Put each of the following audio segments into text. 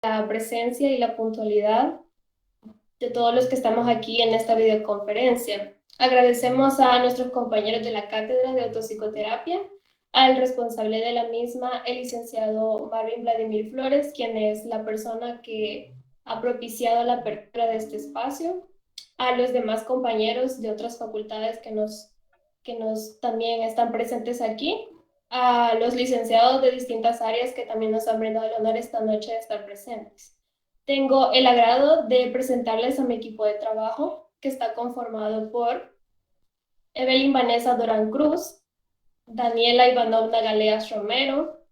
la presencia y la puntualidad de todos los que estamos aquí en esta videoconferencia. Agradecemos a nuestros compañeros de la Cátedra de Autopsicoterapia, al responsable de la misma, el licenciado Marvin Vladimir Flores, quien es la persona que ha propiciado la apertura de este espacio, a los demás compañeros de otras facultades que nos también están presentes aquí, a los licenciados de distintas áreas que también nos han brindado el honor esta noche de estar presentes. Tengo el agrado de presentarles a mi equipo de trabajo, que está conformado por Evelyn Vanessa Durán Cruz, Daniela Ivanovna Galeas Romero,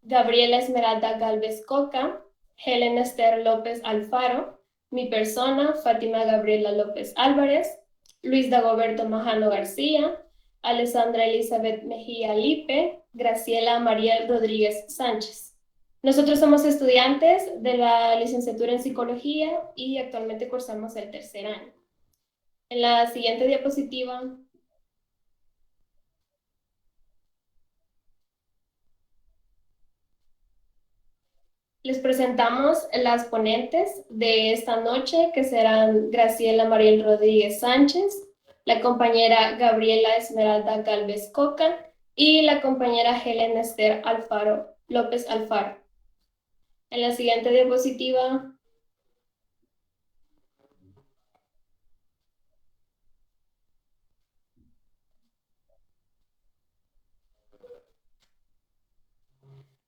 Gabriela Esmeralda Galvez Coca, Helen Esther López Alfaro, mi persona, Fátima Gabriela López Álvarez, Luis Dagoberto Majano García, Alessandra Elizabeth Mejía Lipe, Graciela Mariel Rodríguez Sánchez. Nosotros somos estudiantes de la licenciatura en psicología y actualmente cursamos el tercer año. En la siguiente diapositiva les presentamos las ponentes de esta noche, que serán Graciela Mariel Rodríguez Sánchez, la compañera Gabriela Esmeralda Galvez Coca y la compañera Helen Esther Alfaro López Alfaro. En la siguiente diapositiva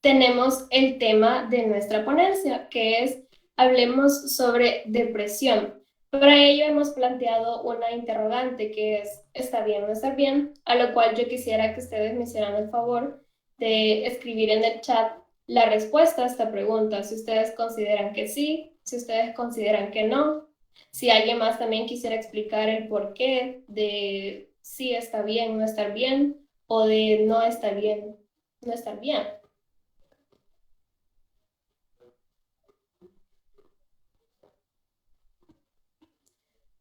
tenemos el tema de nuestra ponencia, que es hablemos sobre depresión. Para ello hemos planteado una interrogante que es ¿está bien o no está bien? A lo cual yo quisiera que ustedes me hicieran el favor de escribir en el chat la respuesta a esta pregunta, si ustedes consideran que sí, si ustedes consideran que no, si alguien más también quisiera explicar el porqué de si está bien, no estar bien, o de no estar bien, no estar bien.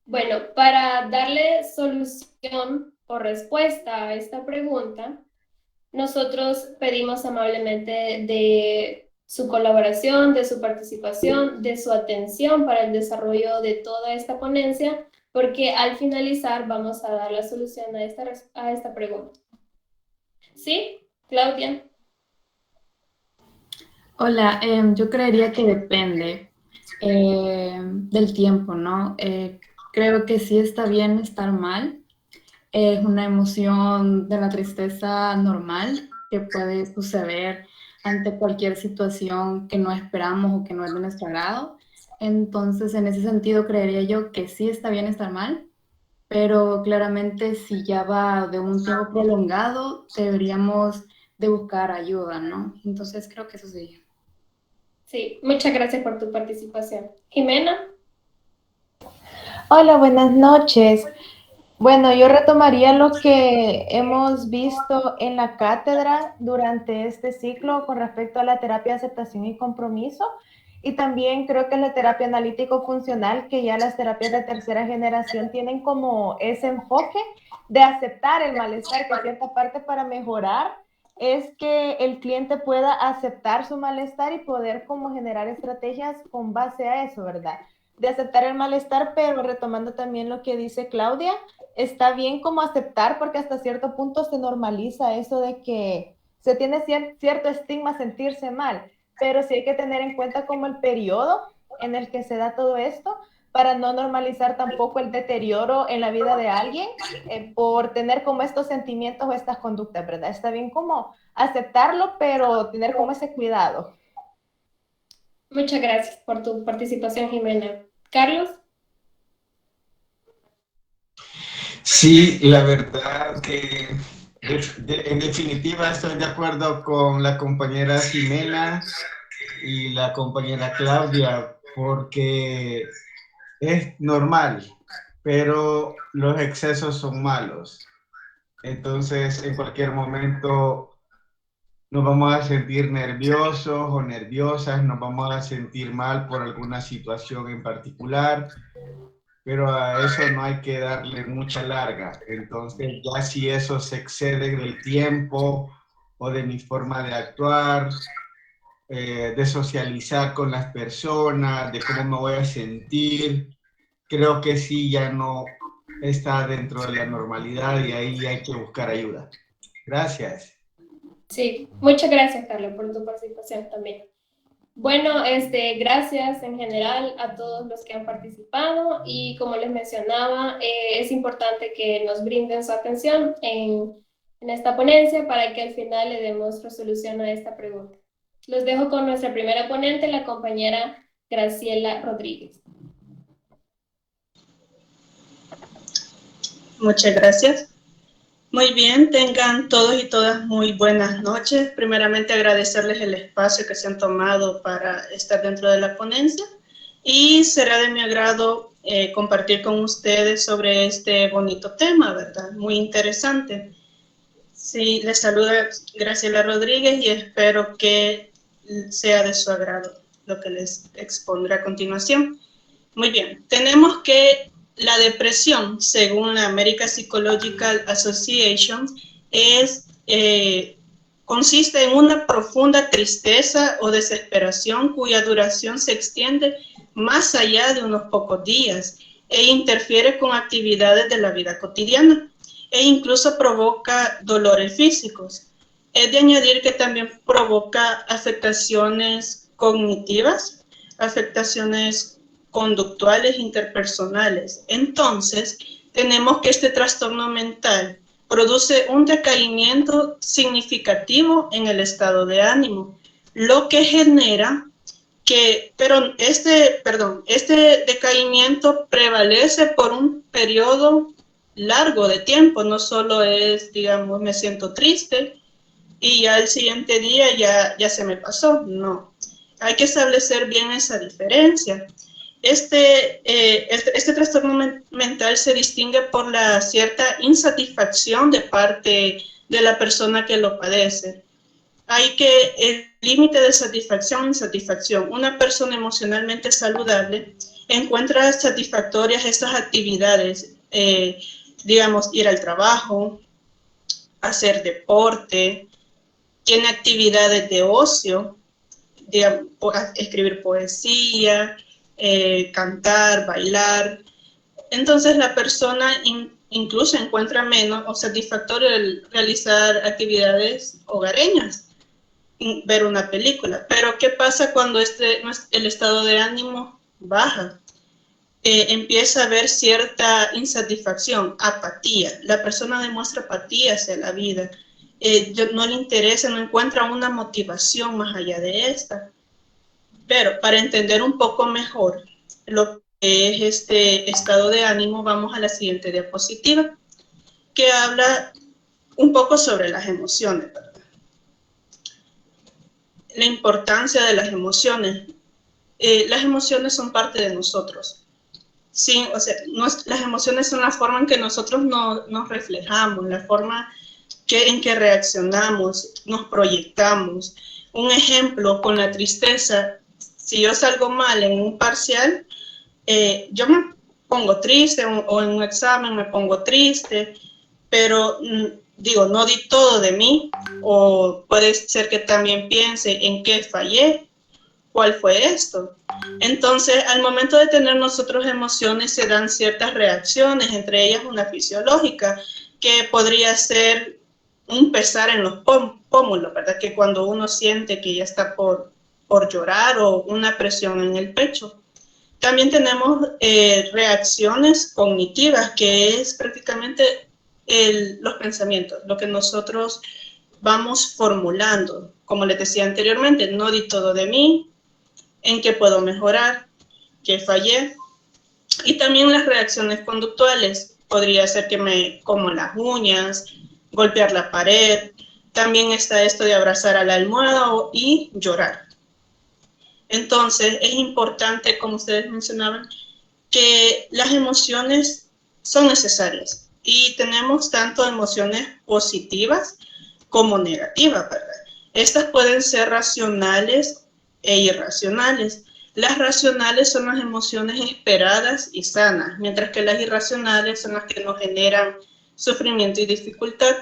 Bueno, para darle solución o respuesta a esta pregunta, nosotros pedimos amablemente de su colaboración, de su participación, de su atención para el desarrollo de toda esta ponencia, porque al finalizar vamos a dar la solución a esta pregunta. ¿Sí, Claudia? Hola, yo creería que depende del tiempo, ¿no? Creo que sí está bien estar mal. Es una emoción de la tristeza normal que puede suceder ante cualquier situación que no esperamos o que no es de nuestro agrado. Entonces, en ese sentido, creería yo que sí está bien estar mal, pero claramente si ya va de un tiempo prolongado, deberíamos de buscar ayuda, ¿no? Entonces, creo que eso sí. Sí, muchas gracias por tu participación. Jimena. Hola, buenas noches. Bueno, yo retomaría lo que hemos visto en la cátedra durante este ciclo con respecto a la terapia de aceptación y compromiso. Y también creo que es la terapia analítico-funcional, que ya las terapias de tercera generación tienen como ese enfoque de aceptar el malestar, que cierta parte para mejorar es que el cliente pueda aceptar su malestar y poder como generar estrategias con base a eso, ¿verdad? De aceptar el malestar, pero retomando también lo que dice Claudia, está bien como aceptar porque hasta cierto punto se normaliza eso de que se tiene cierto estigma sentirse mal, pero sí hay que tener en cuenta como el periodo en el que se da todo esto para no normalizar tampoco el deterioro en la vida de alguien por tener como estos sentimientos o estas conductas, ¿verdad? Está bien como aceptarlo, pero tener como ese cuidado. Muchas gracias por tu participación, Jimena. Carlos. Sí, la verdad que en definitiva estoy de acuerdo con la compañera Jimena y la compañera Claudia, porque es normal, pero los excesos son malos. Entonces, en cualquier momento nos vamos a sentir nerviosos o nerviosas, nos vamos a sentir mal por alguna situación en particular, pero a eso no hay que darle mucha larga. Entonces, ya si eso se excede del tiempo o de mi forma de actuar, de socializar con las personas, de cómo me voy a sentir. Creo que sí, ya no está dentro de la normalidad y ahí hay que buscar ayuda. Gracias. Sí, muchas gracias, Carlos, por tu participación también. Bueno, gracias en general a todos los que han participado y como les mencionaba, es importante que nos brinden su atención en esta ponencia para que al final le demos resolución a esta pregunta. Los dejo con nuestra primera ponente, la compañera Graciela Rodríguez. Muchas gracias. Muy bien, tengan todos y todas muy buenas noches. Primeramente agradecerles el espacio que se han tomado para estar dentro de la ponencia y será de mi agrado compartir con ustedes sobre este bonito tema, ¿verdad? Muy interesante. Sí, les saluda Graciela Rodríguez y espero que sea de su agrado lo que les expondré a continuación. Muy bien, tenemos que la depresión, según la American Psychological Association, consiste en una profunda tristeza o desesperación cuya duración se extiende más allá de unos pocos días e interfiere con actividades de la vida cotidiana e incluso provoca dolores físicos. Es de añadir que también provoca afectaciones cognitivas, afectaciones conductuales interpersonales. Entonces, tenemos que este trastorno mental produce un decaimiento significativo en el estado de ánimo, lo que genera que, este decaimiento prevalece por un periodo largo de tiempo, no solo es, digamos, me siento triste y ya el siguiente día ya se me pasó, no. Hay que establecer bien esa diferencia. Este trastorno mental se distingue por la cierta insatisfacción de parte de la persona que lo padece. El límite de satisfacción, insatisfacción. Una persona emocionalmente saludable encuentra satisfactorias estas actividades, digamos, ir al trabajo, hacer deporte, tiene actividades de ocio, digamos, escribir poesía, cantar, bailar. Entonces la persona incluso encuentra menos o satisfactorio el realizar actividades hogareñas, ver una película. Pero ¿qué pasa cuando el estado de ánimo baja? Empieza a haber cierta insatisfacción, apatía. La persona demuestra apatía hacia la vida. No le interesa, no encuentra una motivación más allá de esta. Pero para entender un poco mejor lo que es este estado de ánimo, vamos a la siguiente diapositiva, que habla un poco sobre las emociones, ¿verdad? La importancia de las emociones. Las emociones son parte de nosotros. Sí, o sea, las emociones son la forma en que nosotros nos reflejamos, la forma en que reaccionamos, nos proyectamos. Un ejemplo con la tristeza. Si yo salgo mal en un parcial, yo me pongo triste o en un examen me pongo triste, pero digo, no di todo de mí, o puede ser que también piense en qué fallé, cuál fue esto. Entonces, al momento de tener nosotros emociones, se dan ciertas reacciones, entre ellas una fisiológica, que podría ser un pesar en los pómulos, ¿verdad? Que cuando uno siente que ya está por llorar o una presión en el pecho. También tenemos reacciones cognitivas, que es prácticamente los pensamientos, lo que nosotros vamos formulando. Como les decía anteriormente, no di todo de mí, en qué puedo mejorar, qué fallé. Y también las reacciones conductuales. Podría ser que me como las uñas, golpear la pared. También está esto de abrazar a la almohada y llorar. Entonces, es importante, como ustedes mencionaban, que las emociones son necesarias y tenemos tanto emociones positivas como negativas, ¿verdad? Estas pueden ser racionales e irracionales. Las racionales son las emociones esperadas y sanas, mientras que las irracionales son las que nos generan sufrimiento y dificultad.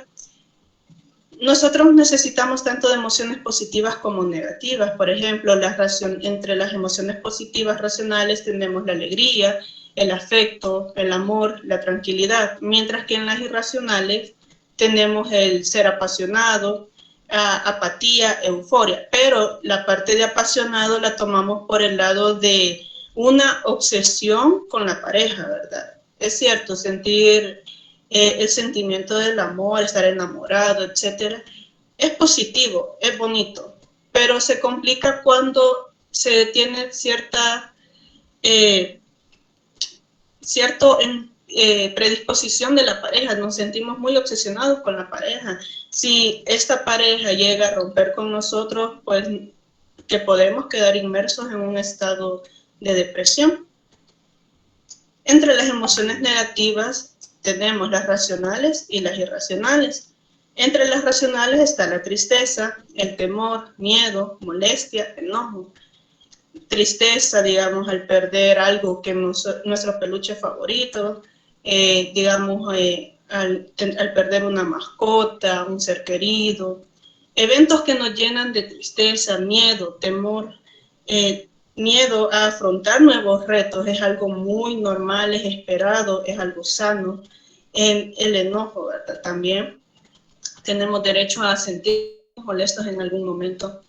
nosotros necesitamos tanto de emociones positivas como negativas. Por ejemplo, entre las emociones positivas racionales tenemos la alegría, el afecto, el amor, la tranquilidad, mientras que en las irracionales tenemos el ser apasionado, apatía, euforia, pero la parte de apasionado la tomamos por el lado de una obsesión con la pareja, ¿verdad? Es cierto, sentir el sentimiento del amor, estar enamorado, etcétera, es positivo, es bonito, pero se complica cuando se tiene cierta predisposición de la pareja, nos sentimos muy obsesionados con la pareja. Si esta pareja llega a romper con nosotros, pues que podemos quedar inmersos en un estado de depresión. Entre las emociones negativas tenemos las racionales y las irracionales. Entre las racionales está la tristeza, el temor, miedo, molestia, enojo. Tristeza, digamos, al perder algo que nuestro peluche favorito, digamos, al perder una mascota, un ser querido. Eventos que nos llenan de tristeza, miedo, temor, miedo a afrontar nuevos retos es algo muy normal, es esperado, es algo sano. El enojo, ¿verdad? También tenemos derecho a sentirnos molestos en algún momento.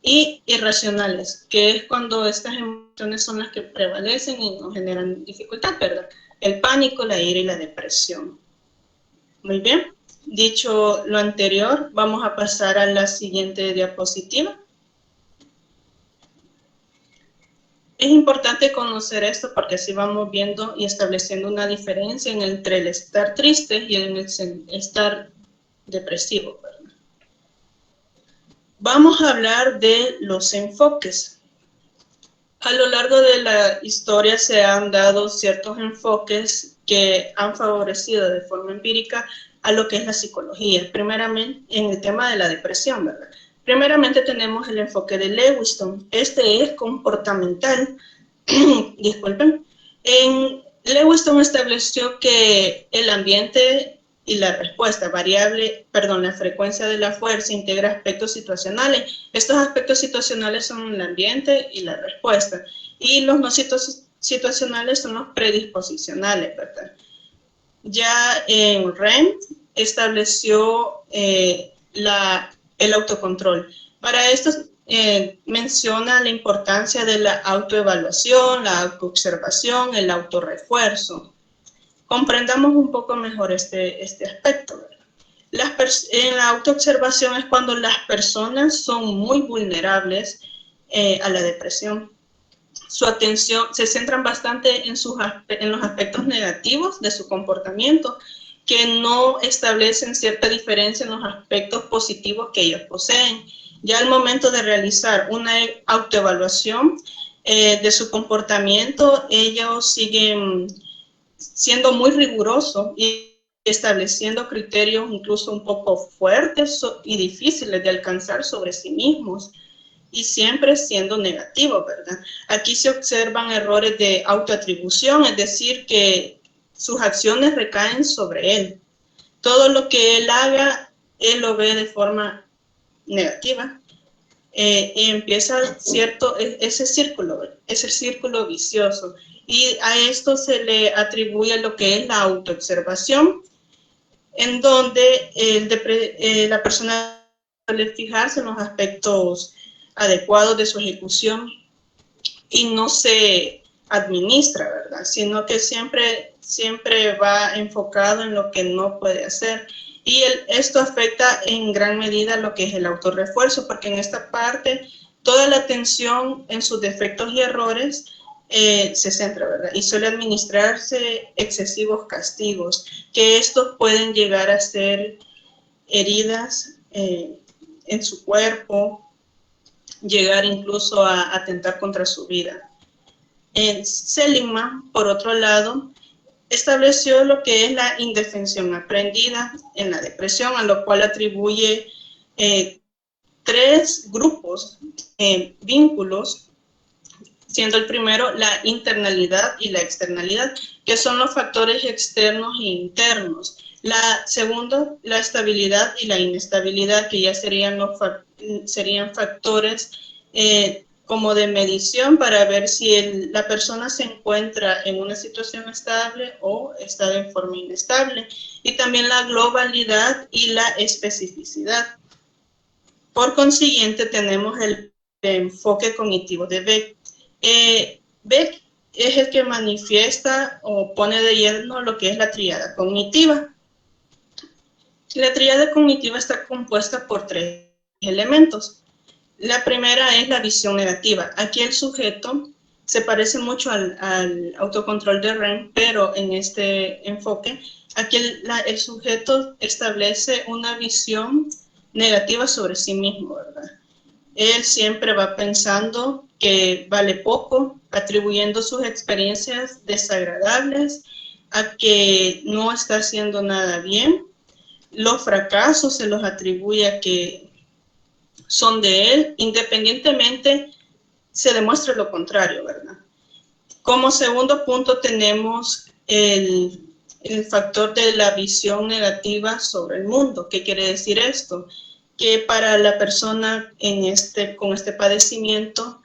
Y irracionales, que es cuando estas emociones son las que prevalecen y nos generan dificultad, ¿verdad? El pánico, la ira y la depresión. Muy bien, dicho lo anterior, vamos a pasar a la siguiente diapositiva. Es importante conocer esto porque así vamos viendo y estableciendo una diferencia entre el estar triste y el estar depresivo, ¿verdad? Vamos a hablar de los enfoques. A lo largo de la historia se han dado ciertos enfoques que han favorecido de forma empírica a lo que es la psicología. Primeramente, en el tema de la depresión, ¿verdad? Primeramente tenemos el enfoque de Lewiston. Este es comportamental. Disculpen. Lewiston estableció que el ambiente y la respuesta la frecuencia de la fuerza integra aspectos situacionales. Estos aspectos situacionales son el ambiente y la respuesta. Y los no situacionales son los predisposicionales, ¿verdad? Ya en REM estableció el autocontrol. Para esto menciona la importancia de la autoevaluación, la autoobservación, el autorrefuerzo. Comprendamos un poco mejor este aspecto, ¿verdad? En la autoobservación es cuando las personas son muy vulnerables a la depresión. Su atención se centran bastante en los aspectos negativos de su comportamiento, que no establecen cierta diferencia en los aspectos positivos que ellos poseen. Ya al momento de realizar una autoevaluación de su comportamiento, ellos siguen siendo muy rigurosos y estableciendo criterios incluso un poco fuertes y difíciles de alcanzar sobre sí mismos, y siempre siendo negativos, ¿verdad? Aquí se observan errores de autoatribución, es decir, que sus acciones recaen sobre él. Todo lo que él haga, él lo ve de forma negativa. Y empieza ese círculo vicioso. Y a esto se le atribuye lo que es la autoobservación, en donde la persona suele fijarse en los aspectos adecuados de su ejecución y no se administra, ¿verdad? Sino que siempre va enfocado en lo que no puede hacer. Y esto afecta en gran medida lo que es el autorrefuerzo, porque en esta parte toda la atención en sus defectos y errores se centra, ¿verdad? Y suele administrarse excesivos castigos, que estos pueden llegar a ser heridas en su cuerpo, llegar incluso a atentar contra su vida. Seligman, por otro lado, estableció lo que es la indefensión aprendida en la depresión, a lo cual atribuye 3 grupos, vínculos siendo el primero la internalidad y la externalidad, que son los factores externos e internos. La segunda, la estabilidad y la inestabilidad, que ya serían factores como de medición para ver si la persona se encuentra en una situación estable o está de forma inestable. Y también la globalidad y la especificidad. Por consiguiente, tenemos el enfoque cognitivo de Beck. Beck es el que manifiesta o pone de lleno lo que es la tríada cognitiva. La tríada cognitiva está compuesta por 3 elementos. La primera es la visión negativa. Aquí el sujeto se parece mucho al autocontrol de REM, pero en este enfoque, aquí el sujeto establece una visión negativa sobre sí mismo, ¿verdad? Él siempre va pensando que vale poco, atribuyendo sus experiencias desagradables a que no está haciendo nada bien. Los fracasos se los atribuye a que son de él, independientemente se demuestre lo contrario, ¿verdad? Como segundo punto tenemos el factor de la visión negativa sobre el mundo. ¿Qué quiere decir esto? Que para la persona con este padecimiento,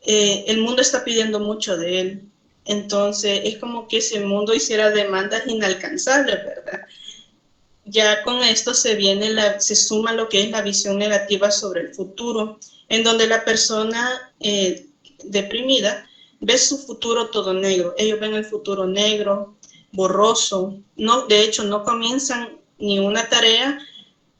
el mundo está pidiendo mucho de él. Entonces es como que si el mundo hiciera demandas inalcanzables, ¿verdad? Ya con esto se suma lo que es la visión negativa sobre el futuro, en donde la persona deprimida ve su futuro todo negro. Ellos ven el futuro negro, borroso. De hecho, no comienzan ni una tarea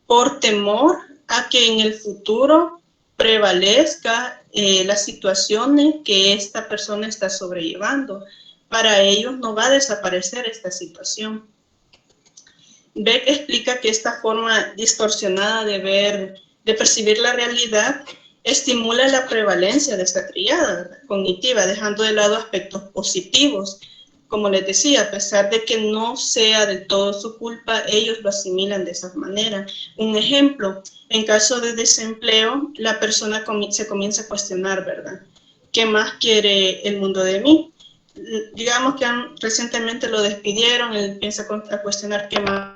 por temor a que en el futuro prevalezca las situaciones que esta persona está sobrellevando. Para ellos no va a desaparecer esta situación. Beck explica que esta forma distorsionada de percibir la realidad estimula la prevalencia de esta tríada cognitiva, dejando de lado aspectos positivos. Como les decía, a pesar de que no sea del todo su culpa, ellos lo asimilan de esa manera. Un ejemplo, en caso de desempleo, la persona se comienza a cuestionar, ¿verdad? ¿Qué más quiere el mundo de mí? Digamos que recientemente lo despidieron, él empieza a cuestionar qué más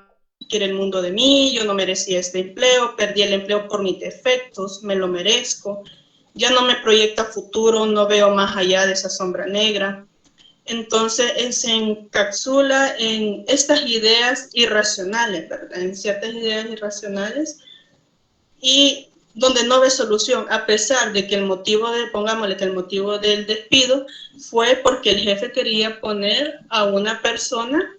quiere el mundo de mí, yo no merecía este empleo, perdí el empleo por mis defectos, me lo merezco, ya no me proyecta futuro, no veo más allá de esa sombra negra. Entonces él se encapsula en estas ideas irracionales, ¿verdad? En ciertas ideas irracionales y donde no ve solución, a pesar de que pongámosle que el motivo del despido fue porque el jefe quería poner a una persona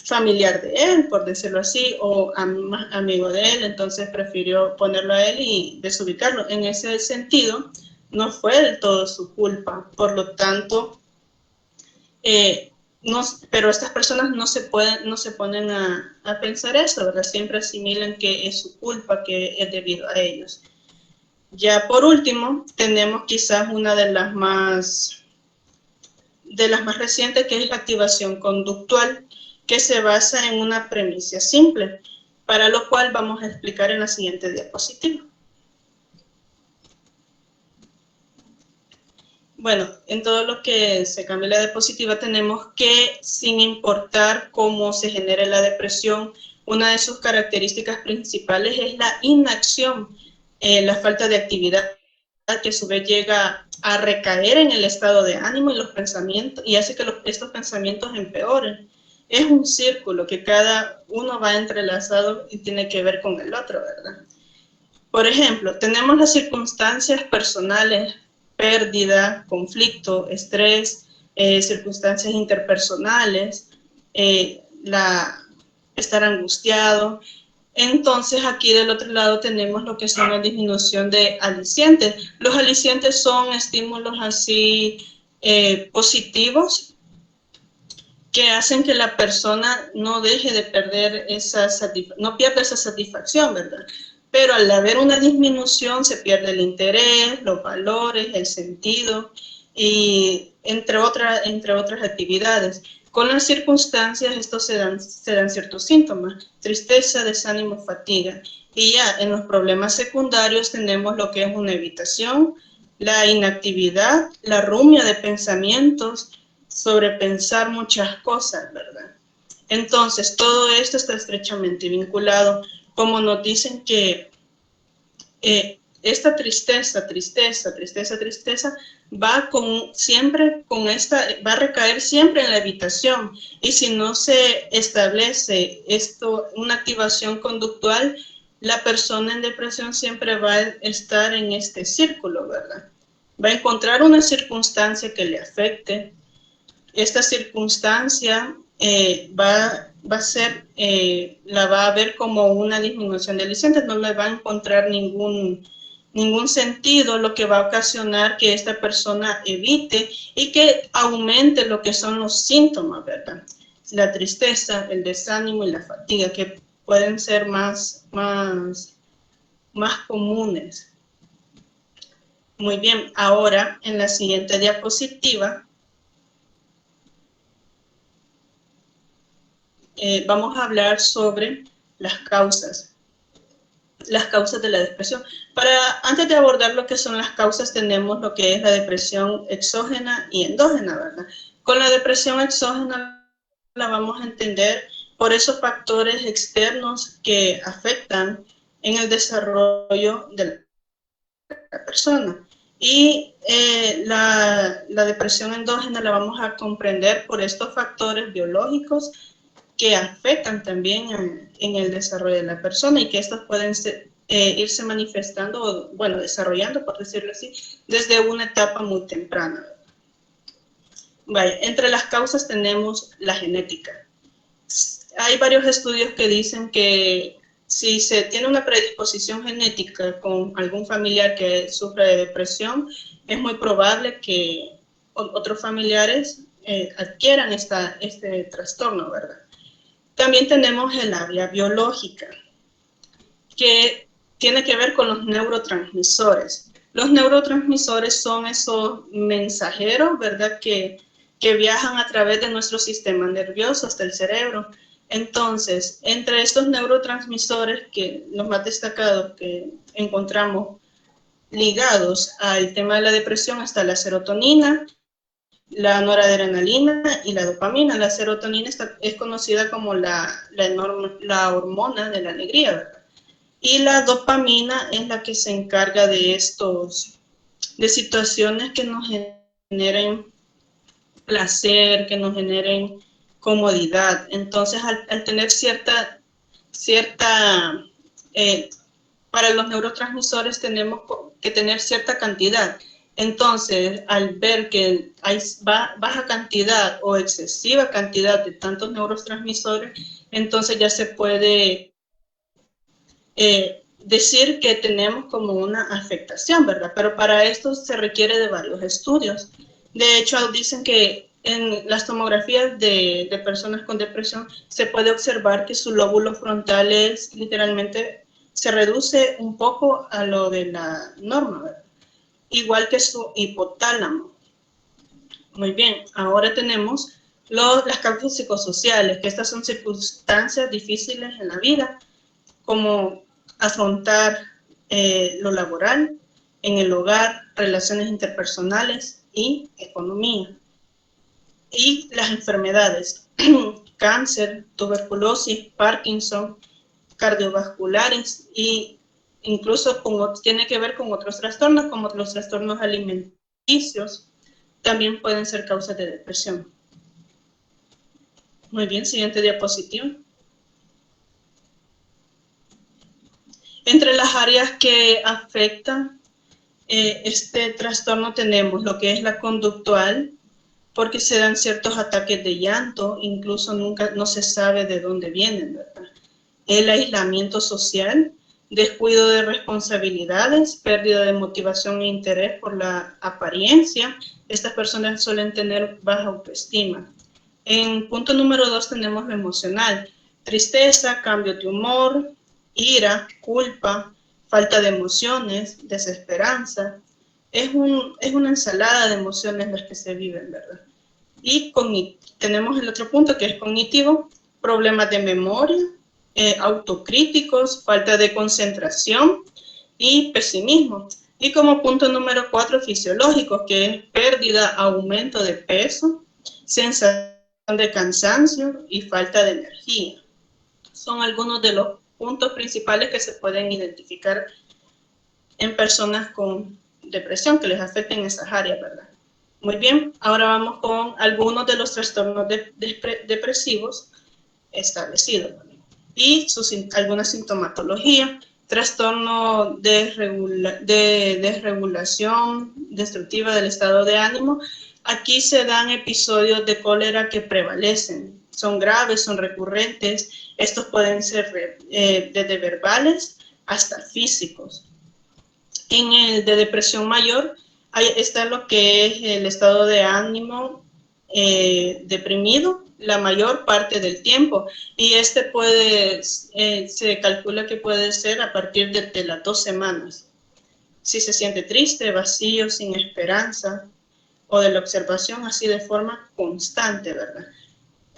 familiar de él, por decirlo así, o amigo de él, entonces prefirió ponerlo a él y desubicarlo. En ese sentido, no fue del todo su culpa, por lo tanto, pero estas personas no se ponen a pensar eso, ¿verdad? Siempre asimilan que es su culpa, que es debido a ellos. Ya por último, tenemos quizás una de las más recientes, que es la activación conductual, que se basa en una premisa simple, para lo cual vamos a explicar en la siguiente diapositiva. Bueno, en todo lo que se cambia la diapositiva tenemos que, sin importar cómo se genere la depresión, una de sus características principales es la inacción, la falta de actividad, que a su vez llega a recaer en el estado de ánimo y los pensamientos, y hace que estos pensamientos empeoren. Es un círculo que cada uno va entrelazado y tiene que ver con el otro, ¿verdad? Por ejemplo, tenemos las circunstancias personales, pérdida, conflicto, estrés, circunstancias interpersonales, estar angustiado. Entonces aquí del otro lado tenemos lo que son la disminución de alicientes. Los alicientes son estímulos así positivos que hacen que la persona no deje de perder no pierda esa satisfacción, ¿verdad? Pero al haber una disminución se pierde el interés, los valores, el sentido, y entre otras actividades. Con las circunstancias estos se dan ciertos síntomas: tristeza, desánimo, fatiga. Y ya en los problemas secundarios tenemos lo que es una evitación, la inactividad, la rumia de pensamientos, sobrepensar muchas cosas, ¿verdad? Entonces, todo esto está estrechamente vinculado, como nos dicen que esta tristeza va va a recaer siempre en la evitación, y si no se establece una activación conductual, la persona en depresión siempre va a estar en este círculo, ¿verdad? Va a encontrar una circunstancia que le afecte. Esta circunstancia la va a ver como una disminución del licente, no le va a encontrar ningún sentido, lo que va a ocasionar que esta persona evite y que aumente lo que son los síntomas, ¿verdad? La tristeza, el desánimo y la fatiga, que pueden ser más comunes. Muy bien, ahora en la siguiente diapositiva vamos a hablar sobre las causas de la depresión. Antes de abordar lo que son las causas, tenemos lo que es la depresión exógena y endógena, ¿verdad? Con la depresión exógena la vamos a entender por esos factores externos que afectan en el desarrollo de la persona. Y la depresión endógena la vamos a comprender por estos factores biológicos que afectan también en el desarrollo de la persona, y que estos pueden irse manifestando, bueno, desarrollando, por decirlo así, desde una etapa muy temprana. Vaya, entre las causas tenemos la genética. Hay varios estudios que dicen que si se tiene una predisposición genética con algún familiar que sufre de depresión, es muy probable que otros familiares adquieran este trastorno, ¿verdad? También tenemos el área biológica, que tiene que ver con los neurotransmisores. Los neurotransmisores son esos mensajeros, ¿verdad?, que viajan a través de nuestro sistema nervioso hasta el cerebro. Entonces, entre estos neurotransmisores, que los más destacados que encontramos ligados al tema de la depresión, está la serotonina, la noradrenalina y la dopamina. La serotonina es conocida como la hormona de la alegría, ¿verdad? Y la dopamina es la que se encarga de situaciones que nos generen placer, que nos generen comodidad. Entonces, al tener para los neurotransmisores tenemos que tener cierta cantidad. Entonces, al ver que hay baja cantidad o excesiva cantidad de tantos neurotransmisores, entonces ya se puede decir que tenemos como una afectación, ¿verdad? Pero para esto se requiere de varios estudios. De hecho, dicen que en las tomografías de personas con depresión se puede observar que su lóbulo frontal literalmente se reduce un poco a lo de la norma, ¿verdad? Igual que su hipotálamo. Muy bien, ahora tenemos las causas psicosociales, que estas son circunstancias difíciles en la vida, como afrontar lo laboral, en el hogar, relaciones interpersonales y economía. Y las enfermedades, cáncer, tuberculosis, Parkinson, cardiovasculares, y incluso tiene que ver con otros trastornos, como los trastornos alimenticios, también pueden ser causas de depresión. Muy bien, siguiente diapositiva. Entre las áreas que afectan este trastorno tenemos lo que es la conductual, porque se dan ciertos ataques de llanto, incluso no se sabe de dónde vienen, ¿verdad? El aislamiento social, descuido de responsabilidades, pérdida de motivación e interés por la apariencia. Estas personas suelen tener baja autoestima. En punto número 2 tenemos lo emocional, tristeza, cambio de humor, ira, culpa, falta de emociones, desesperanza. Es una ensalada de emociones las que se viven, ¿verdad? Y tenemos el otro punto que es cognitivo, problemas de memoria, autocríticos, falta de concentración y pesimismo. Y como punto número 4, fisiológico, que es pérdida, aumento de peso, sensación de cansancio y falta de energía. Son algunos de los puntos principales que se pueden identificar en personas con depresión, que les afecten esas áreas, ¿verdad? Muy bien, ahora vamos con algunos de los trastornos depresivos establecidos, ¿verdad? Y alguna sintomatología. Trastorno de desregulación destructiva del estado de ánimo. Aquí se dan episodios de cólera que prevalecen. Son graves, son recurrentes. Estos pueden ser desde verbales hasta físicos. En el de depresión mayor, ahí está lo que es el estado de ánimo deprimido la mayor parte del tiempo, y se calcula que puede ser a partir de las 2 semanas. Si se siente triste, vacío, sin esperanza, o de la observación así de forma constante, ¿verdad?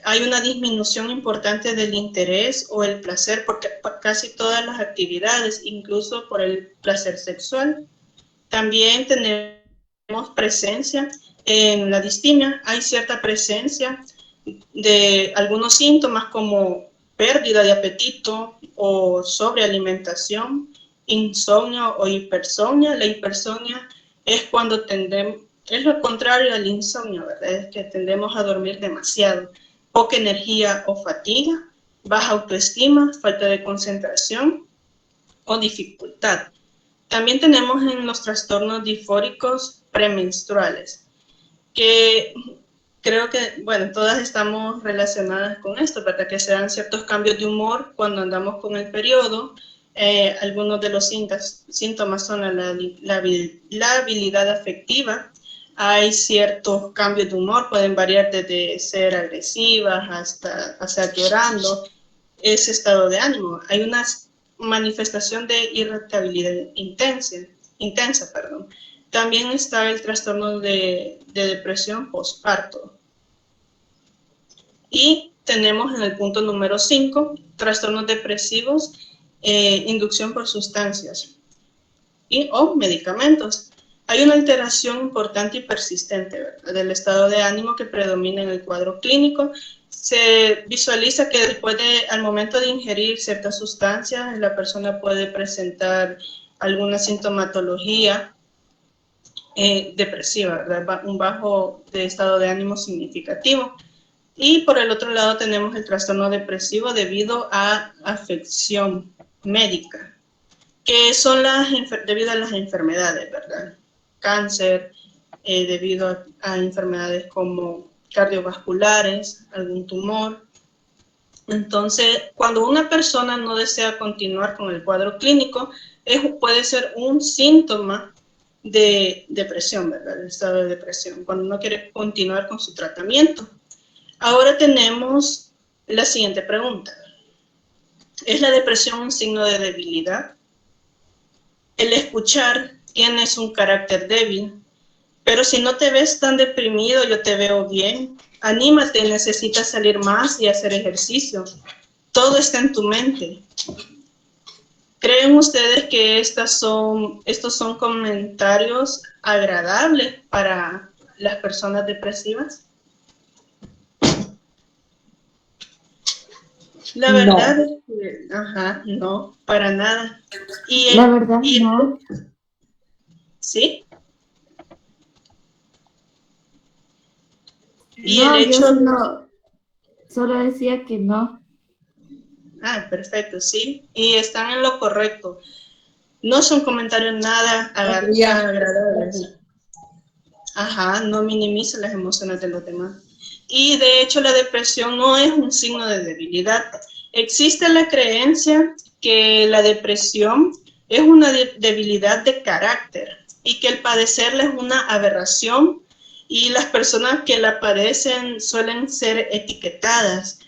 Hay una disminución importante del interés o el placer por casi todas las actividades, incluso por el placer sexual. También tenemos presencia en la distimia, hay cierta presencia de algunos síntomas como pérdida de apetito o sobrealimentación, insomnio o hipersomnia. La hipersomnia es cuando es lo contrario al insomnio, ¿verdad? Es que tendemos a dormir demasiado. Poca energía o fatiga, baja autoestima, falta de concentración o dificultad. También tenemos en los trastornos disfóricos premenstruales, que creo que, bueno, todas estamos relacionadas con esto, ¿verdad? Que se dan ciertos cambios de humor cuando andamos con el periodo. Algunos de los síntomas son la habilidad afectiva. Hay ciertos cambios de humor, pueden variar desde ser agresivas hasta llorando. Ese estado de ánimo. Hay una manifestación de irritabilidad intensa. También está el trastorno de depresión postparto. Y tenemos en el punto número 5, trastornos depresivos, inducción por sustancias o medicamentos. Hay una alteración importante y persistente, ¿verdad?, del estado de ánimo que predomina en el cuadro clínico. Se visualiza que al momento de ingerir ciertas sustancias, la persona puede presentar alguna sintomatología depresiva, ¿verdad? Un bajo de estado de ánimo significativo. Y por el otro lado tenemos el trastorno depresivo debido a afección médica, que son debido a las enfermedades, ¿verdad? Cáncer, debido a enfermedades como cardiovasculares, algún tumor. Entonces, cuando una persona no desea continuar con el cuadro clínico, puede ser un síntoma de depresión, ¿verdad? El estado de depresión, cuando no quiere continuar con su tratamiento. Ahora tenemos la siguiente pregunta. ¿Es la depresión un signo de debilidad? El escuchar: tienes un carácter débil, pero si no te ves tan deprimido, yo te veo bien. Anímate, necesitas salir más y hacer ejercicio. Todo está en tu mente. ¿Creen ustedes que estos son comentarios agradables para las personas depresivas? La verdad es que, no, para nada. La verdad, no. ¿Sí? Y No, el hecho... yo solo decía que no. Ah, perfecto, sí. Y están en lo correcto. No son comentarios nada agradables. No minimiza las emociones de los demás. Y de hecho la depresión no es un signo de debilidad. Existe la creencia que la depresión es una debilidad de carácter y que el padecerla es una aberración, y las personas que la padecen suelen ser etiquetadas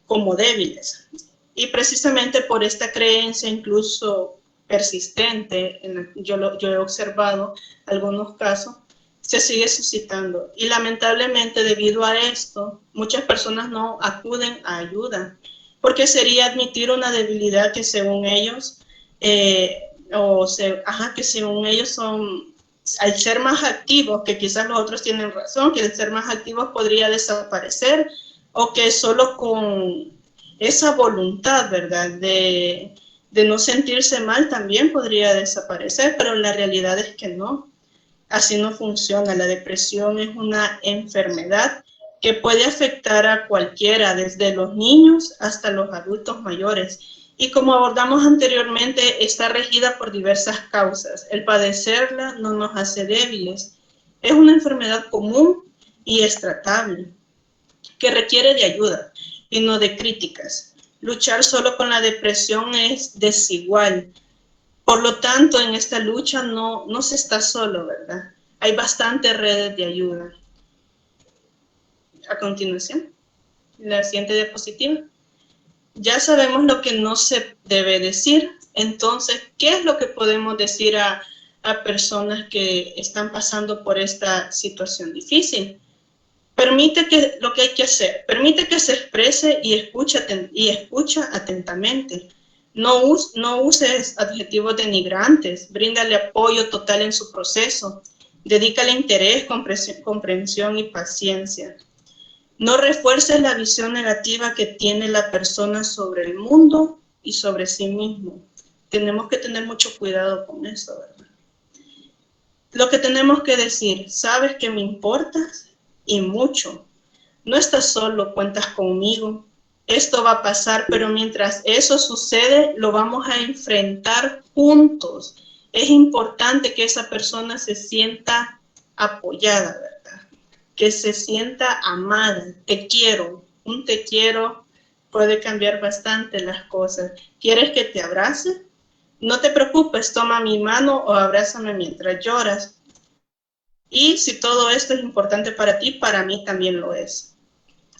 como débiles. Y precisamente por esta creencia, incluso persistente, yo he observado algunos casos, se sigue suscitando. Y lamentablemente, debido a esto, muchas personas no acuden a ayuda, porque sería admitir una debilidad que según ellos que según ellos son, al ser más activos, que quizás los otros tienen razón, que al ser más activos podría desaparecer, o que solo con esa voluntad, ¿verdad?, de no sentirse mal también podría desaparecer, pero la realidad es que no. Así no funciona. La depresión es una enfermedad que puede afectar a cualquiera, desde los niños hasta los adultos mayores. Y como abordamos anteriormente, está regida por diversas causas. El padecerla no nos hace débiles. Es una enfermedad común y es tratable, que requiere de ayuda y no de críticas. Luchar solo con la depresión es desigual. Por lo tanto, en esta lucha no se está solo, ¿verdad? Hay bastantes redes de ayuda. A continuación, la siguiente diapositiva. Ya sabemos lo que no se debe decir. Entonces, ¿qué es lo que podemos decir a personas que están pasando por esta situación difícil? Lo que hay que hacer. Permite que se exprese y escucha atentamente. No uses adjetivos denigrantes. Bríndale apoyo total en su proceso. Dedícale interés, comprensión y paciencia. No refuerces la visión negativa que tiene la persona sobre el mundo y sobre sí mismo. Tenemos que tener mucho cuidado con eso, ¿verdad? Lo que tenemos que decir, sabes que me importas y mucho. No estás solo, cuentas conmigo. Esto va a pasar, pero mientras eso sucede, lo vamos a enfrentar juntos. Es importante que esa persona se sienta apoyada, ¿verdad? Que se sienta amada. Te quiero. Un te quiero puede cambiar bastante las cosas. ¿Quieres que te abrace? No te preocupes, toma mi mano o abrázame mientras lloras. Y si todo esto es importante para ti, para mí también lo es.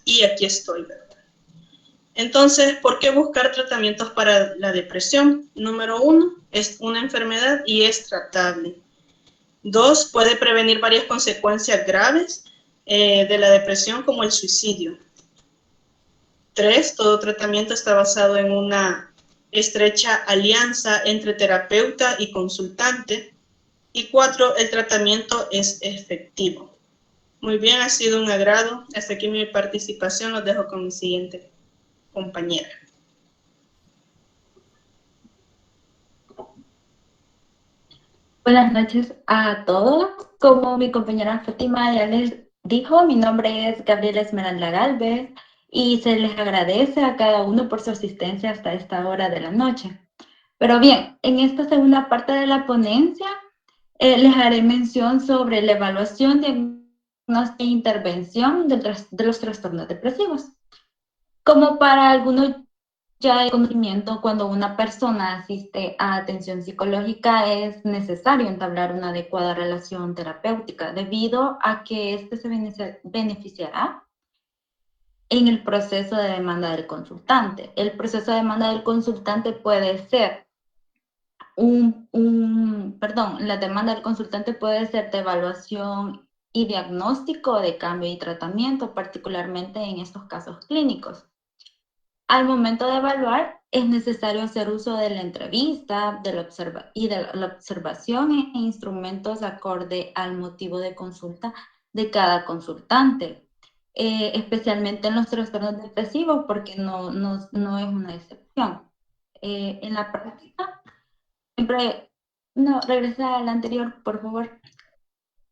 Y aquí estoy, ¿verdad? Entonces, ¿por qué buscar tratamientos para la depresión? Número 1, es una enfermedad y es tratable. 2, puede prevenir varias consecuencias graves de la depresión, como el suicidio. 3, todo tratamiento está basado en una estrecha alianza entre terapeuta y consultante. Y 4, el tratamiento es efectivo. Muy bien, ha sido un agrado. Hasta aquí mi participación. Los dejo con mi siguiente compañera. Buenas noches a todos. Como mi compañera Fátima ya les dijo, mi nombre es Gabriela Esmeralda Galvez y se les agradece a cada uno por su asistencia hasta esta hora de la noche. Pero bien, en esta segunda parte de la ponencia les haré mención sobre la evaluación, diagnóstico e intervención de los trastornos depresivos. Como para algunos ya hay conocimiento, cuando una persona asiste a atención psicológica es necesario entablar una adecuada relación terapéutica debido a que éste se beneficiará en el proceso de demanda del consultante. El proceso de demanda del consultante puede ser la demanda del consultante puede ser de evaluación y diagnóstico, de cambio y tratamiento, particularmente en estos casos clínicos. Al momento de evaluar, es necesario hacer uso de la entrevista de la observación e instrumentos acorde al motivo de consulta de cada consultante, especialmente en los trastornos depresivos, porque no es una excepción. En la práctica, regresa al anterior, por favor.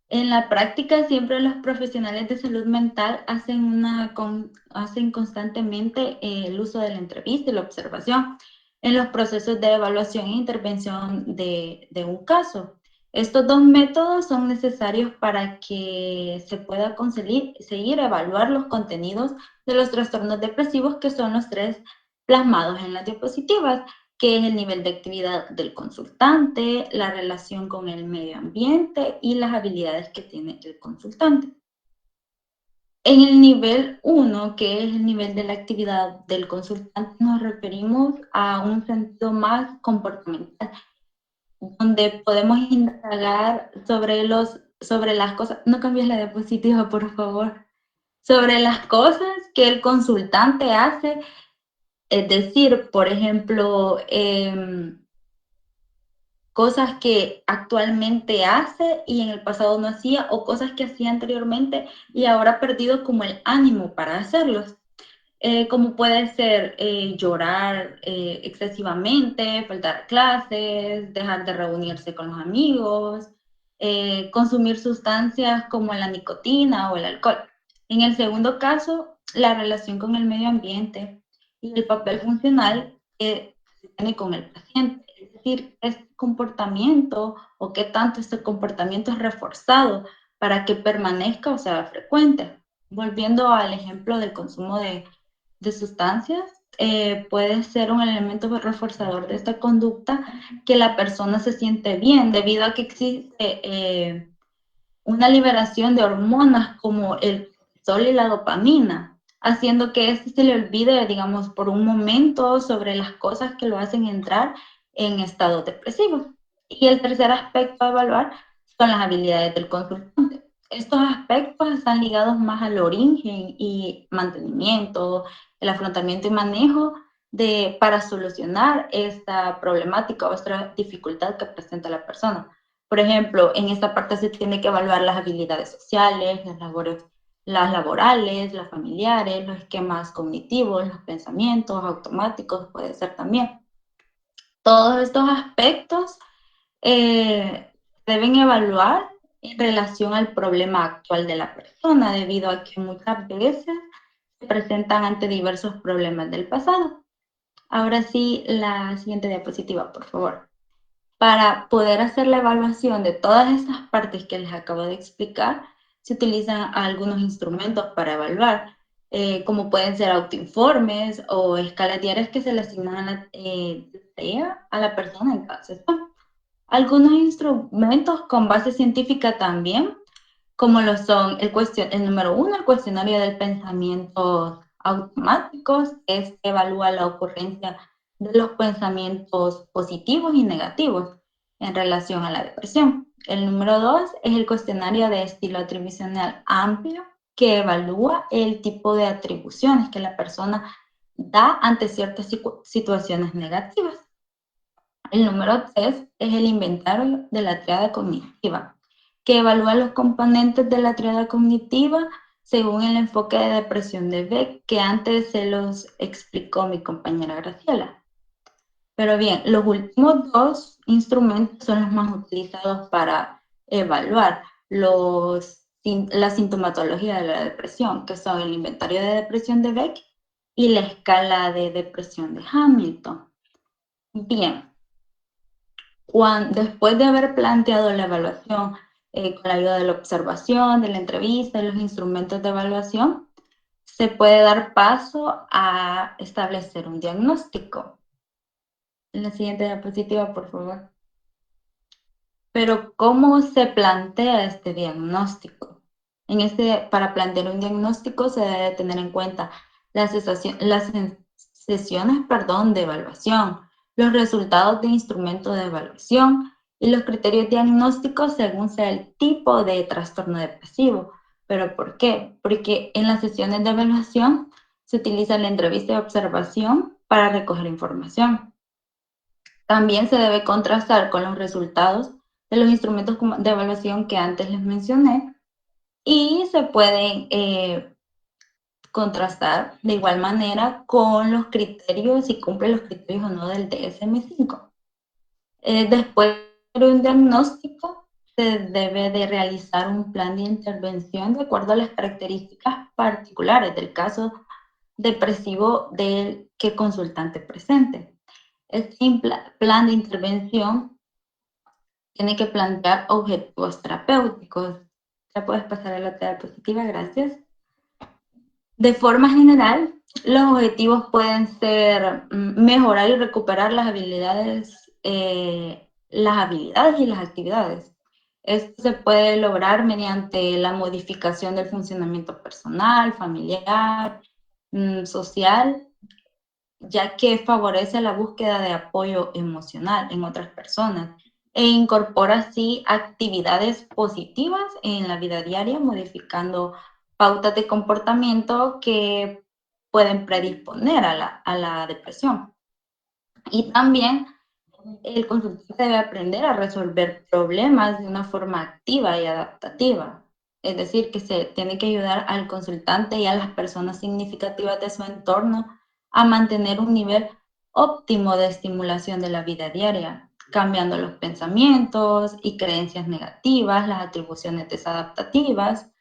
En la práctica, siempre los profesionales de salud mental hacen constantemente el uso de la entrevista y la observación en los procesos de evaluación e intervención de un caso. Estos dos métodos son necesarios para que se pueda seguir evaluar los contenidos de los trastornos depresivos, que son los 3 plasmados en las diapositivas, que es el nivel de actividad del consultante, la relación con el medio ambiente y las habilidades que tiene el consultante. En el nivel 1, que es el nivel de la actividad del consultante, nos referimos a un sentido más comportamental, donde podemos indagar sobre las cosas. No cambies la diapositiva, por favor. Sobre las cosas que el consultante hace. Es decir, por ejemplo, cosas que actualmente hace y en el pasado no hacía, o cosas que hacía anteriormente y ahora ha perdido como el ánimo para hacerlos. Como puede ser llorar excesivamente, faltar clases, dejar de reunirse con los amigos, consumir sustancias como la nicotina o el alcohol. En el segundo caso, la relación con el medio ambiente y el papel funcional que se tiene con el paciente. Es decir, este comportamiento o qué tanto este comportamiento es reforzado para que permanezca o sea frecuente. Volviendo al ejemplo del consumo de sustancias, puede ser un elemento reforzador de esta conducta que la persona se siente bien debido a que existe una liberación de hormonas como el cortisol y la dopamina, haciendo que este se le olvide, digamos, por un momento sobre las cosas que lo hacen entrar en estados depresivos. Y el tercer aspecto a evaluar son las habilidades del consultante. Estos aspectos están ligados más al origen y mantenimiento, el afrontamiento y manejo para solucionar esta problemática o esta dificultad que presenta la persona. Por ejemplo, en esta parte se tiene que evaluar las habilidades sociales, las laborales, las familiares, los esquemas cognitivos, los pensamientos automáticos, puede ser también. Todos estos aspectos deben evaluar en relación al problema actual de la persona, debido a que muchas veces se presentan ante diversos problemas del pasado. Ahora sí, la siguiente diapositiva, por favor. Para poder hacer la evaluación de todas estas partes que les acabo de explicar, se utilizan algunos instrumentos para evaluar, como pueden ser autoinformes o escalas diarias que se le asignan a la persona en cada sesión. Algunos instrumentos con base científica también, como lo son el número 1, el cuestionario del pensamiento automáticos, que evalúa la ocurrencia de los pensamientos positivos y negativos en relación a la depresión. El número 2 es el cuestionario de estilo atribucional amplio, que evalúa el tipo de atribuciones que la persona da ante ciertas situaciones negativas. El número 3 es el inventario de la triada cognitiva, que evalúa los componentes de la triada cognitiva según el enfoque de depresión de Beck, que antes se los explicó mi compañera Graciela. Pero bien, los últimos dos instrumentos son los más utilizados para evaluar la sintomatología de la depresión, que son el inventario de depresión de Beck y la escala de depresión de Hamilton. Bien, después de haber planteado la evaluación con la ayuda de la observación, de la entrevista y los instrumentos de evaluación, se puede dar paso a establecer un diagnóstico. En la siguiente diapositiva, por favor. Pero, ¿cómo se plantea este diagnóstico? Para plantear un diagnóstico se debe tener en cuenta las sesiones de evaluación, los resultados de instrumento de evaluación y los criterios diagnósticos según sea el tipo de trastorno depresivo. ¿Pero por qué? Porque en las sesiones de evaluación se utiliza la entrevista de observación para recoger información. También se debe contrastar con los resultados de los instrumentos de evaluación que antes les mencioné y se pueden contrastar de igual manera con los criterios, si cumple los criterios o no del DSM-5. Después de un diagnóstico, se debe de realizar un plan de intervención de acuerdo a las características particulares del caso depresivo del que el consultante presente. Este plan de intervención tiene que plantear objetivos terapéuticos. Ya puedes pasar a la diapositiva, gracias. De forma general, los objetivos pueden ser mejorar y recuperar las habilidades y las actividades. Esto se puede lograr mediante la modificación del funcionamiento personal, familiar, social, ya que favorece la búsqueda de apoyo emocional en otras personas e incorpora así actividades positivas en la vida diaria, modificando pautas de comportamiento que pueden predisponer a la depresión. Y también el consultante debe aprender a resolver problemas de una forma activa y adaptativa. Es decir, que se tiene que ayudar al consultante y a las personas significativas de su entorno a mantener un nivel óptimo de estimulación de la vida diaria, cambiando los pensamientos y creencias negativas, las atribuciones desadaptativas,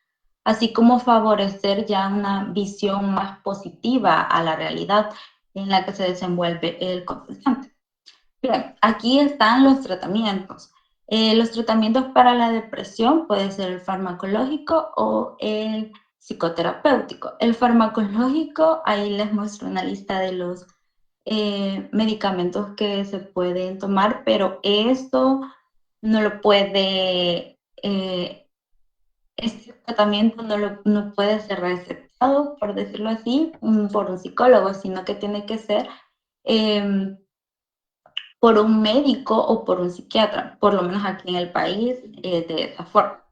así como favorecer ya una visión más positiva a la realidad en la que se desenvuelve el consultante. Bien, aquí están los tratamientos. Los tratamientos para la depresión puede ser el farmacológico o el psicoterapéutico. El farmacológico, ahí les muestro una lista de los medicamentos que se pueden tomar, pero esto no lo puede, este tratamiento no puede ser recetado, por decirlo así, por un psicólogo, sino que tiene que ser por un médico o por un psiquiatra, por lo menos aquí en el país, de esa forma.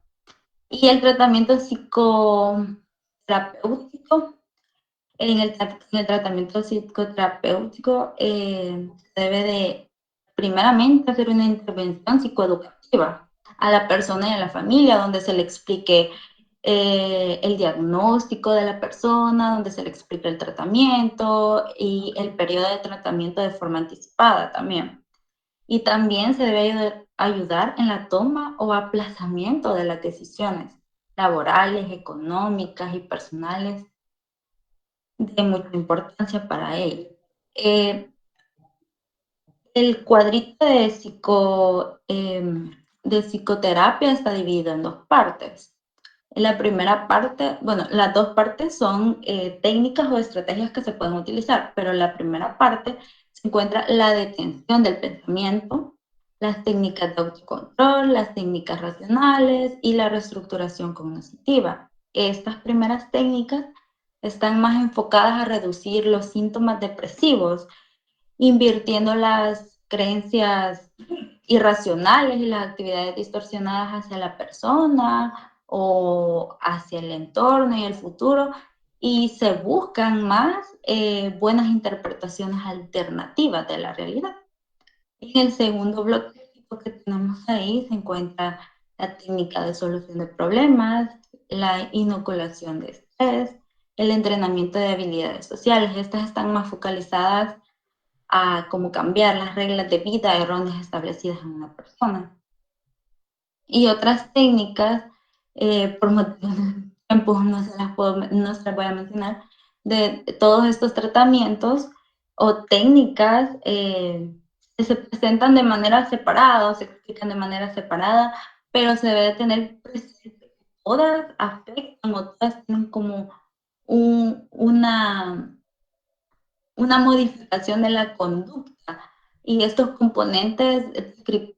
Y el tratamiento psicoterapéutico, en el tratamiento psicoterapéutico debe de primeramente hacer una intervención psicoeducativa a la persona y a la familia, donde se le explique el diagnóstico de la persona, donde se le explique el tratamiento y el periodo de tratamiento de forma anticipada también. Y también se debe ayudar en la toma o aplazamiento de las decisiones laborales, económicas y personales de mucha importancia para ellos. El cuadrito de psicoterapia está dividido en dos partes. La primera parte, bueno, las dos partes son técnicas o estrategias que se pueden utilizar, pero la primera parte se encuentra la detención del pensamiento, las técnicas de autocontrol, las técnicas racionales y la reestructuración cognitiva. Estas primeras técnicas están más enfocadas a reducir los síntomas depresivos, invirtiendo las creencias irracionales y las actividades distorsionadas hacia la persona o hacia el entorno y el futuro, y se buscan más buenas interpretaciones alternativas de la realidad. En el segundo bloque que tenemos ahí se encuentra la técnica de solución de problemas, la inoculación de estrés, el entrenamiento de habilidades sociales. Estas están más focalizadas a cómo cambiar las reglas de vida erróneas establecidas en una persona. Y otras técnicas, por motivos de tiempo no se las voy a mencionar, de todos estos tratamientos o técnicas se presentan de manera separada o se explican de manera separada, pero se debe tener presente que todas afectan o todas tienen como una modificación de la conducta y estos componentes descriptivos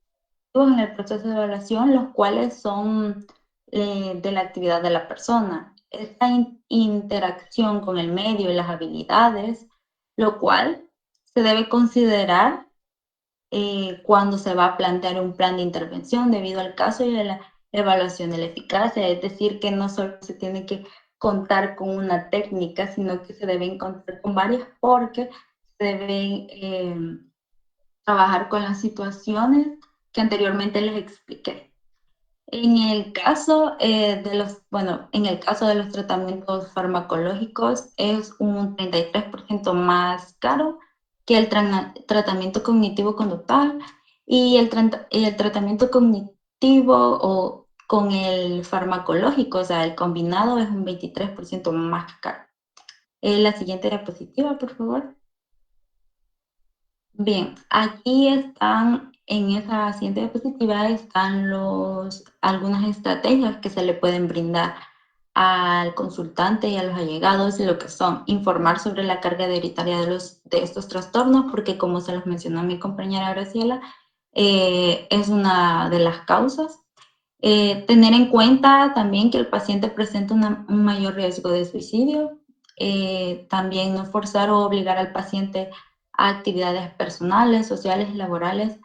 en el proceso de evaluación, los cuales son de la actividad de la persona. Esta interacción con el medio y las habilidades, lo cual se debe considerar cuando se va a plantear un plan de intervención debido al caso y de la evaluación de la eficacia. Es decir, que no solo se tiene que contar con una técnica, sino que se deben contar con varias porque se deben trabajar con las situaciones que anteriormente les expliqué. En el caso en el caso de los tratamientos farmacológicos es un 33% más caro que el tratamiento cognitivo-conductual y el tratamiento cognitivo o con el farmacológico, o sea, el combinado es un 23% más caro. La siguiente diapositiva, por favor. Bien, aquí están, en esa siguiente diapositiva, están algunas estrategias que se le pueden brindar al consultante y a los allegados, lo que son informar sobre la carga hereditaria de estos trastornos, porque como se los mencionó mi compañera Graciela, es una de las causas. Tener en cuenta también que el paciente presenta un mayor riesgo de suicidio. También no forzar o obligar al paciente a actividades personales, sociales y laborales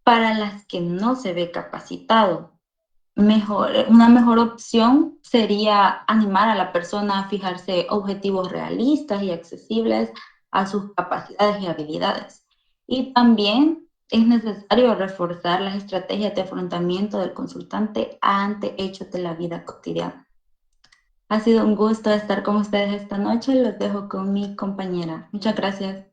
para las que no se ve capacitado. Una mejor opción sería animar a la persona a fijarse objetivos realistas y accesibles a sus capacidades y habilidades. Y también es necesario reforzar las estrategias de afrontamiento del consultante ante hechos de la vida cotidiana. Ha sido un gusto estar con ustedes esta noche. Los dejo con mi compañera. Muchas gracias.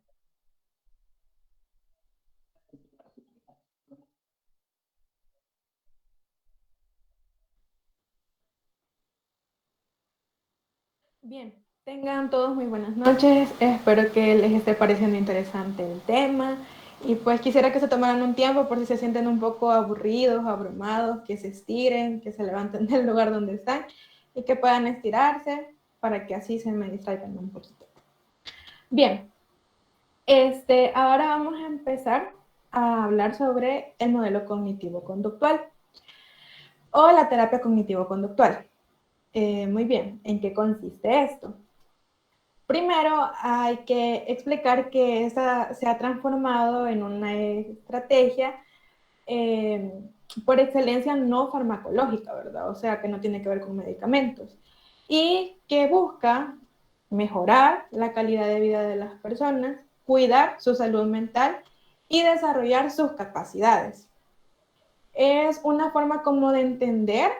Bien, tengan todos muy buenas noches. Espero que les esté pareciendo interesante el tema. Y pues quisiera que se tomaran un tiempo por si se sienten un poco aburridos, abrumados, que se estiren, que se levanten del lugar donde están y que puedan estirarse para que así se me distraigan un poquito. Bien, ahora vamos a empezar a hablar sobre el modelo cognitivo-conductual o la terapia cognitivo-conductual. Muy bien, ¿en qué consiste esto? Primero hay que explicar que esa se ha transformado en una estrategia por excelencia no farmacológica, ¿verdad? O sea, que no tiene que ver con medicamentos y que busca mejorar la calidad de vida de las personas, cuidar su salud mental y desarrollar sus capacidades. Es una forma como de entender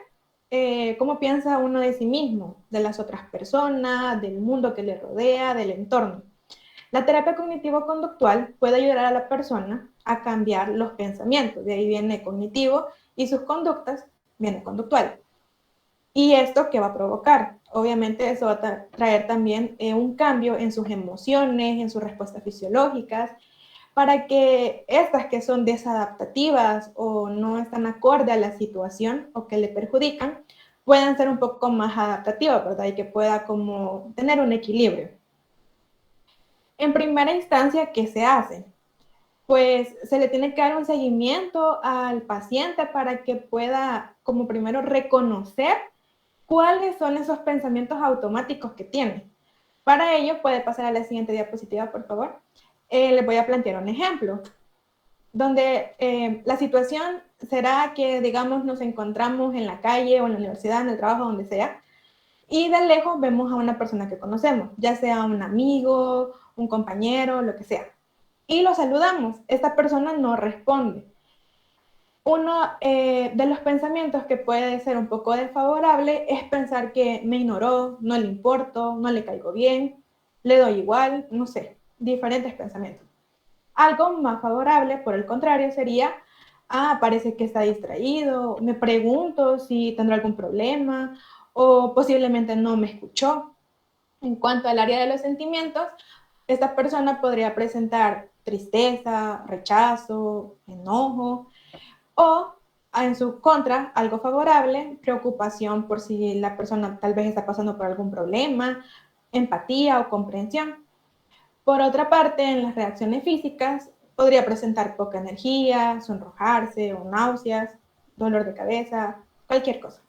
cómo piensa uno de sí mismo, de las otras personas, del mundo que le rodea, del entorno. La terapia cognitivo-conductual puede ayudar a la persona a cambiar los pensamientos, de ahí viene cognitivo, y sus conductas viene conductual. ¿Y esto qué va a provocar? Obviamente eso va a traer también un cambio en sus emociones, en sus respuestas fisiológicas, para que estas que son desadaptativas o no están acorde a la situación o que le perjudican, puedan ser un poco más adaptativas, ¿verdad? Y que pueda como tener un equilibrio. En primera instancia, ¿qué se hace? Pues se le tiene que dar un seguimiento al paciente para que pueda como primero reconocer cuáles son esos pensamientos automáticos que tiene. Para ello, puede pasar a la siguiente diapositiva, por favor. Les voy a plantear un ejemplo, donde la situación será que, digamos, nos encontramos en la calle o en la universidad, en el trabajo, donde sea, y de lejos vemos a una persona que conocemos, ya sea un amigo, un compañero, lo que sea. Y lo saludamos. Esta persona no responde. Uno de los pensamientos que puede ser un poco desfavorable es pensar que me ignoró, no le importo, no le caigo bien, le doy igual, no sé, diferentes pensamientos. Algo más favorable, por el contrario, sería, parece que está distraído, me pregunto si tendrá algún problema o posiblemente no me escuchó. En cuanto al área de los sentimientos, esta persona podría presentar tristeza, rechazo, enojo o en su contra, algo favorable, preocupación por si la persona tal vez está pasando por algún problema, empatía o comprensión. Por otra parte, en las reacciones físicas, podría presentar poca energía, sonrojarse o náuseas, dolor de cabeza, cualquier cosa.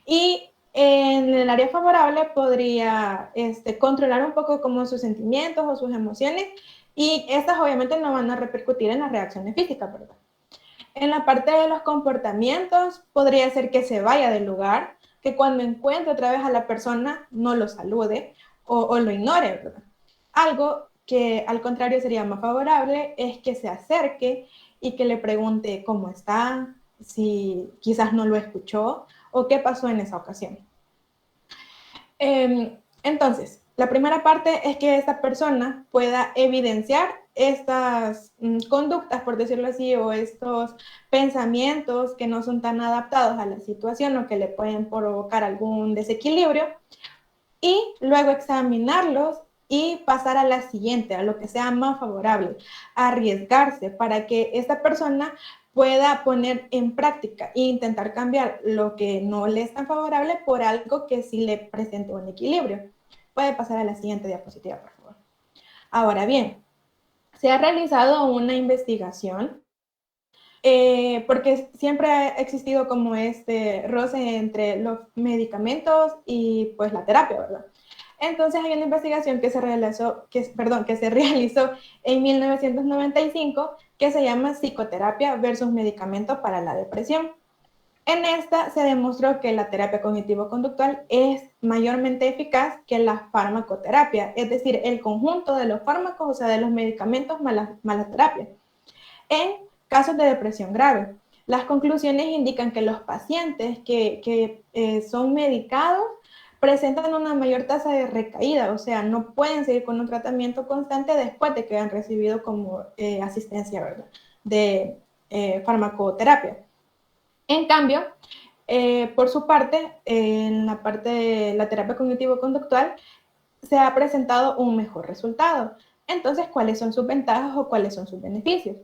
Y en el área favorable podría controlar un poco como sus sentimientos o sus emociones y estas obviamente no van a repercutir en las reacciones físicas, ¿verdad? En la parte de los comportamientos podría ser que se vaya del lugar, que cuando encuentre otra vez a la persona no lo salude o lo ignore, ¿verdad? Algo que al contrario sería más favorable es que se acerque y que le pregunte cómo está, si quizás no lo escuchó o qué pasó en esa ocasión. Entonces, la primera parte es que esta persona pueda evidenciar estas conductas, por decirlo así, o estos pensamientos que no son tan adaptados a la situación o que le pueden provocar algún desequilibrio, y luego examinarlos y pasar a la siguiente, a lo que sea más favorable, arriesgarse para que esta persona pueda poner en práctica e intentar cambiar lo que no le es tan favorable por algo que sí le presente un equilibrio. Puede pasar a la siguiente diapositiva, por favor. Ahora bien, se ha realizado una investigación porque siempre ha existido como este roce entre los medicamentos y pues la terapia, ¿verdad? Entonces hay una investigación que se realizó en 1995 que se llama Psicoterapia versus medicamentos para la depresión. En esta se demostró que la terapia cognitivo-conductual es mayormente eficaz que la farmacoterapia, es decir, el conjunto de los fármacos, o sea, de los medicamentos más la terapia, en casos de depresión grave. Las conclusiones indican que los pacientes que son medicados presentan una mayor tasa de recaída, o sea, no pueden seguir con un tratamiento constante después de que han recibido como asistencia, ¿verdad?, de farmacoterapia. En cambio, por su parte, en la parte de la terapia cognitivo-conductual, se ha presentado un mejor resultado. Entonces, ¿cuáles son sus ventajas o cuáles son sus beneficios?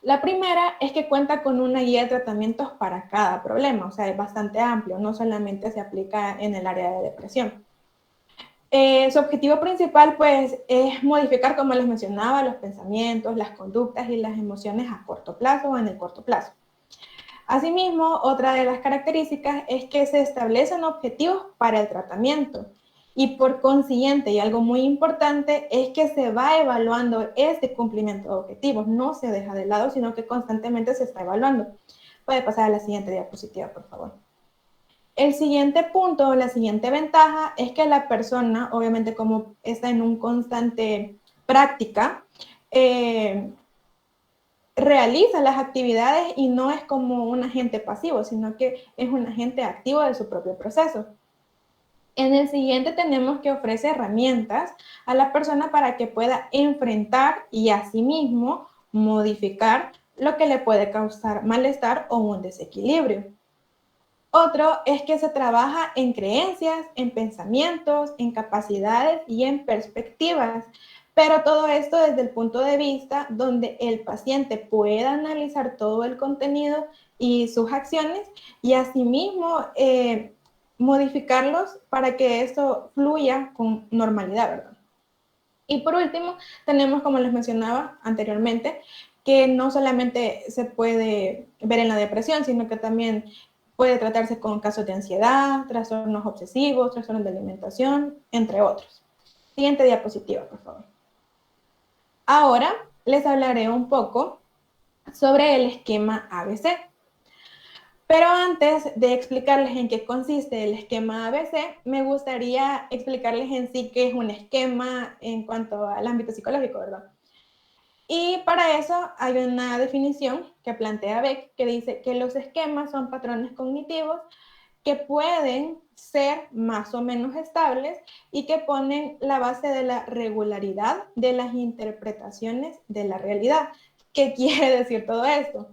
La primera es que cuenta con una guía de tratamientos para cada problema, o sea, es bastante amplio, no solamente se aplica en el área de depresión. Su objetivo principal, pues, es modificar, como les mencionaba, los pensamientos, las conductas y las emociones a corto plazo o en el corto plazo. Asimismo, otra de las características es que se establecen objetivos para el tratamiento y por consiguiente, y algo muy importante, es que se va evaluando este cumplimiento de objetivos, no se deja de lado, sino que constantemente se está evaluando. Puede pasar a la siguiente diapositiva, por favor. El siguiente punto o la siguiente ventaja es que la persona, obviamente como está en un constante práctica, realiza las actividades y no es como un agente pasivo, sino que es un agente activo de su propio proceso. En el siguiente tenemos que ofrece herramientas a la persona para que pueda enfrentar y asimismo modificar lo que le puede causar malestar o un desequilibrio. Otro es que se trabaja en creencias, en pensamientos, en capacidades y en perspectivas, pero todo esto desde el punto de vista donde el paciente pueda analizar todo el contenido y sus acciones y asimismo modificarlos para que esto fluya con normalidad, ¿verdad? Y por último, tenemos, como les mencionaba anteriormente, que no solamente se puede ver en la depresión, sino que también puede tratarse con casos de ansiedad, trastornos obsesivos, trastornos de alimentación, entre otros. Siguiente diapositiva, por favor. Ahora les hablaré un poco sobre el esquema ABC. Pero antes de explicarles en qué consiste el esquema ABC, me gustaría explicarles en sí qué es un esquema en cuanto al ámbito psicológico, ¿verdad? Y para eso hay una definición que plantea Beck que dice que los esquemas son patrones cognitivos que pueden ser más o menos estables y que ponen la base de la regularidad de las interpretaciones de la realidad. ¿Qué quiere decir todo esto?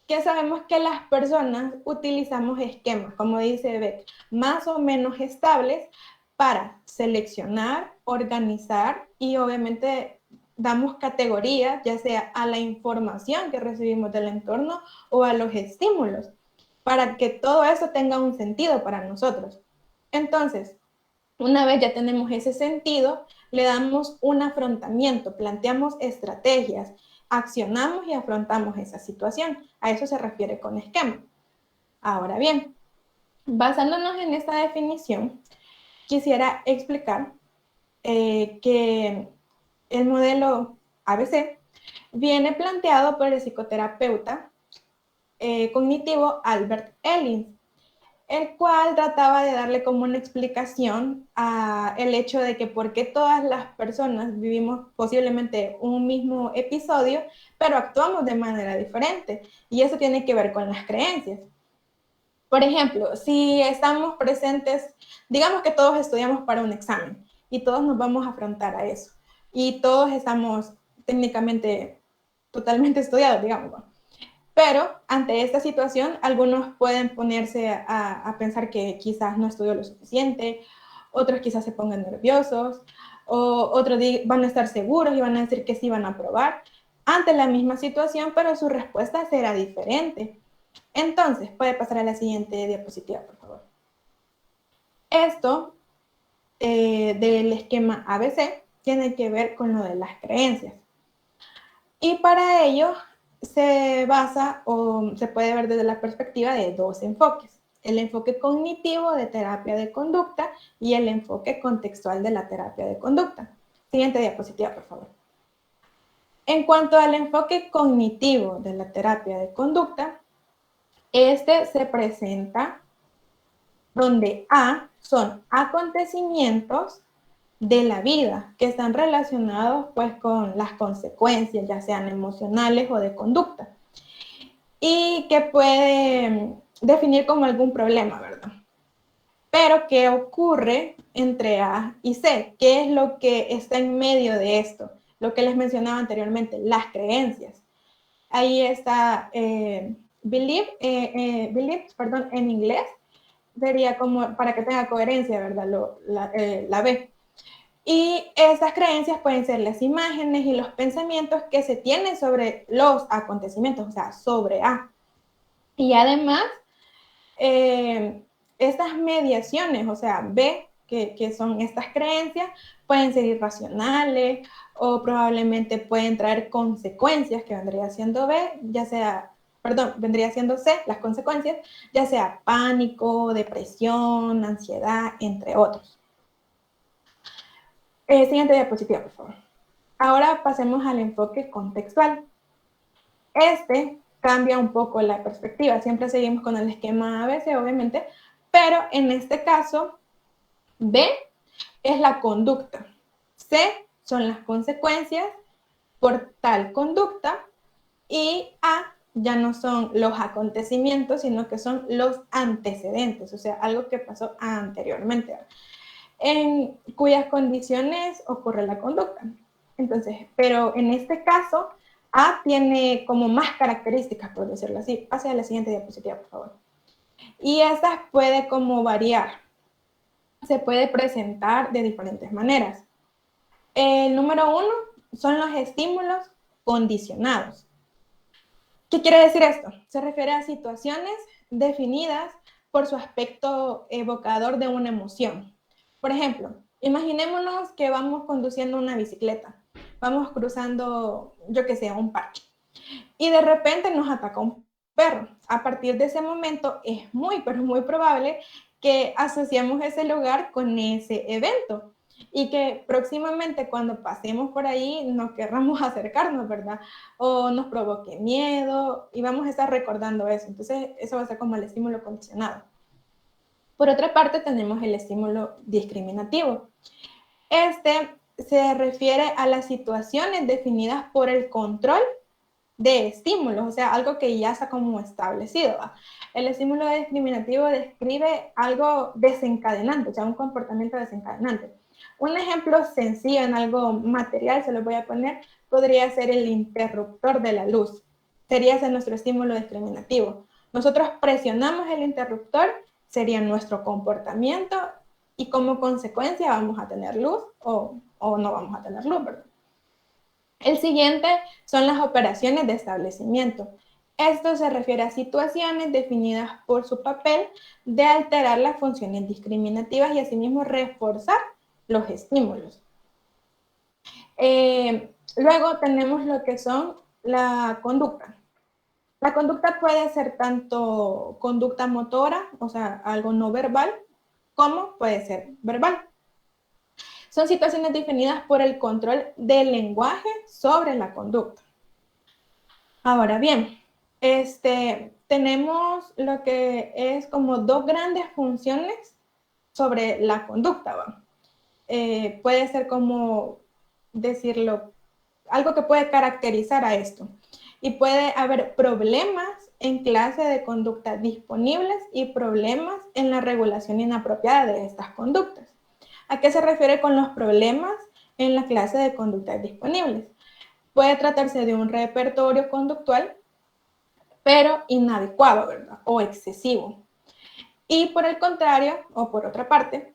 Que sabemos que las personas utilizamos esquemas, como dice Beck, más o menos estables para seleccionar, organizar y obviamente damos categorías, ya sea a la información que recibimos del entorno o a los estímulos, para que todo eso tenga un sentido para nosotros. Entonces, una vez ya tenemos ese sentido, le damos un afrontamiento, planteamos estrategias, accionamos y afrontamos esa situación. A eso se refiere con esquema. Ahora bien, basándonos en esta definición, quisiera explicar que el modelo ABC viene planteado por el psicoterapeuta cognitivo Albert Ellis, el cual trataba de darle como una explicación a el hecho de que por qué todas las personas vivimos posiblemente un mismo episodio, pero actuamos de manera diferente. Y eso tiene que ver con las creencias. Por ejemplo, si estamos presentes, digamos que todos estudiamos para un examen y todos nos vamos a afrontar a eso. Y todos estamos técnicamente totalmente estudiados, digamos, ¿no? Pero ante esta situación, algunos pueden ponerse a pensar que quizás no estudió lo suficiente, otros quizás se pongan nerviosos, o otros van a estar seguros y van a decir que sí van a aprobar ante la misma situación, pero su respuesta será diferente. Entonces, puede pasar a la siguiente diapositiva, por favor. Esto del esquema ABC tiene que ver con lo de las creencias. Y para ello se basa o se puede ver desde la perspectiva de dos enfoques. El enfoque cognitivo de terapia de conducta y el enfoque contextual de la terapia de conducta. Siguiente diapositiva, por favor. En cuanto al enfoque cognitivo de la terapia de conducta, este se presenta donde A son acontecimientos de la vida que están relacionados pues con las consecuencias, ya sean emocionales o de conducta, y que puede definir como algún problema, ¿verdad? Pero ¿qué ocurre entre A y C? ¿Qué es lo que está en medio de esto? Lo que les mencionaba anteriormente, las creencias. Ahí está beliefs, perdón, en inglés, sería como para que tenga coherencia, ¿verdad? La B. Y esas creencias pueden ser las imágenes y los pensamientos que se tienen sobre los acontecimientos, o sea, sobre A. Y además, estas mediaciones, o sea, B, que son estas creencias, pueden ser irracionales o probablemente pueden traer consecuencias, que vendría siendo B, ya sea, perdón, vendría siendo C, las consecuencias, ya sea pánico, depresión, ansiedad, entre otros. Siguiente diapositiva, por favor. Ahora pasemos al enfoque contextual. Este cambia un poco la perspectiva. Siempre seguimos con el esquema ABC, obviamente, pero en este caso, B es la conducta. C son las consecuencias por tal conducta y A ya no son los acontecimientos, sino que son los antecedentes, o sea, algo que pasó anteriormente, en cuyas condiciones ocurre la conducta. Entonces, pero en este caso, A tiene como más características, por decirlo así. Pase a la siguiente diapositiva, por favor. Y estas puede como variar. Se puede presentar de diferentes maneras. El número 1 son los estímulos condicionados. ¿Qué quiere decir esto? Se refiere a situaciones definidas por su aspecto evocador de una emoción. Por ejemplo, imaginémonos que vamos conduciendo una bicicleta, vamos cruzando, yo que sé, un parque, y de repente nos ataca un perro. A partir de ese momento es muy, pero muy probable que asociemos ese lugar con ese evento y que próximamente cuando pasemos por ahí nos querramos acercarnos, ¿verdad? O nos provoque miedo y vamos a estar recordando eso. Entonces, eso va a ser como el estímulo condicionado. Por otra parte, tenemos el estímulo discriminativo. Este se refiere a las situaciones definidas por el control de estímulos, o sea, algo que ya está como establecido. ¿Va? El estímulo discriminativo describe algo desencadenante, o sea, un comportamiento desencadenante. Un ejemplo sencillo en algo material, se lo voy a poner, podría ser el interruptor de la luz. Sería ese nuestro estímulo discriminativo. Nosotros presionamos el interruptor, sería nuestro comportamiento y como consecuencia vamos a tener luz o no vamos a tener luz, ¿verdad? El siguiente son las operaciones de establecimiento. Esto se refiere a situaciones definidas por su papel de alterar las funciones discriminativas y asimismo reforzar los estímulos. Luego tenemos lo que son la conducta. La conducta puede ser tanto conducta motora, o sea, algo no verbal, como puede ser verbal. Son situaciones definidas por el control del lenguaje sobre la conducta. Ahora bien, tenemos lo que es como dos grandes funciones sobre la conducta. ¿Va? Puede ser como decirlo, algo que puede caracterizar a esto. Y puede haber problemas en clase de conducta disponibles y problemas en la regulación inapropiada de estas conductas. ¿A qué se refiere con los problemas en la clase de conductas disponibles? Puede tratarse de un repertorio conductual, pero inadecuado, ¿verdad? O excesivo. Y por el contrario, o por otra parte,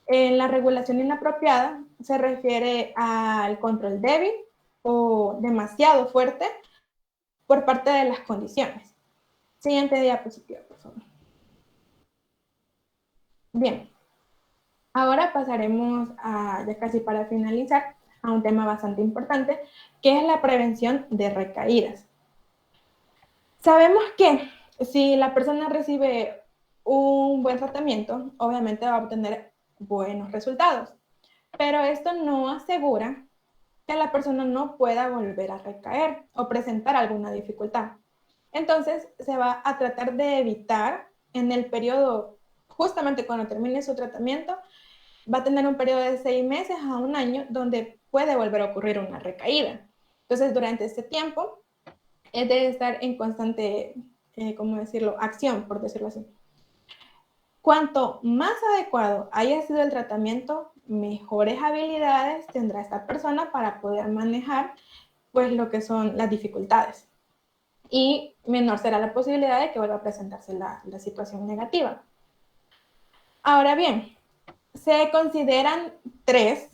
en la regulación inapropiada se refiere al control débil o demasiado fuerte por parte de las condiciones. Siguiente diapositiva, por favor. Bien, ahora pasaremos a, ya casi para finalizar, a un tema bastante importante, que es la prevención de recaídas. Sabemos que si la persona recibe un buen tratamiento, obviamente va a obtener buenos resultados, pero esto no asegura que la persona no pueda volver a recaer o presentar alguna dificultad. Entonces, se va a tratar de evitar en el periodo justamente cuando termine su tratamiento, va a tener un periodo de 6 meses a 1 año donde puede volver a ocurrir una recaída. Entonces, durante este tiempo, es de estar en constante, ¿cómo decirlo?, acción, por decirlo así. Cuanto más adecuado haya sido el tratamiento, mejores habilidades tendrá esta persona para poder manejar pues lo que son las dificultades. Y menor será la posibilidad de que vuelva a presentarse la situación negativa. Ahora bien, se consideran 3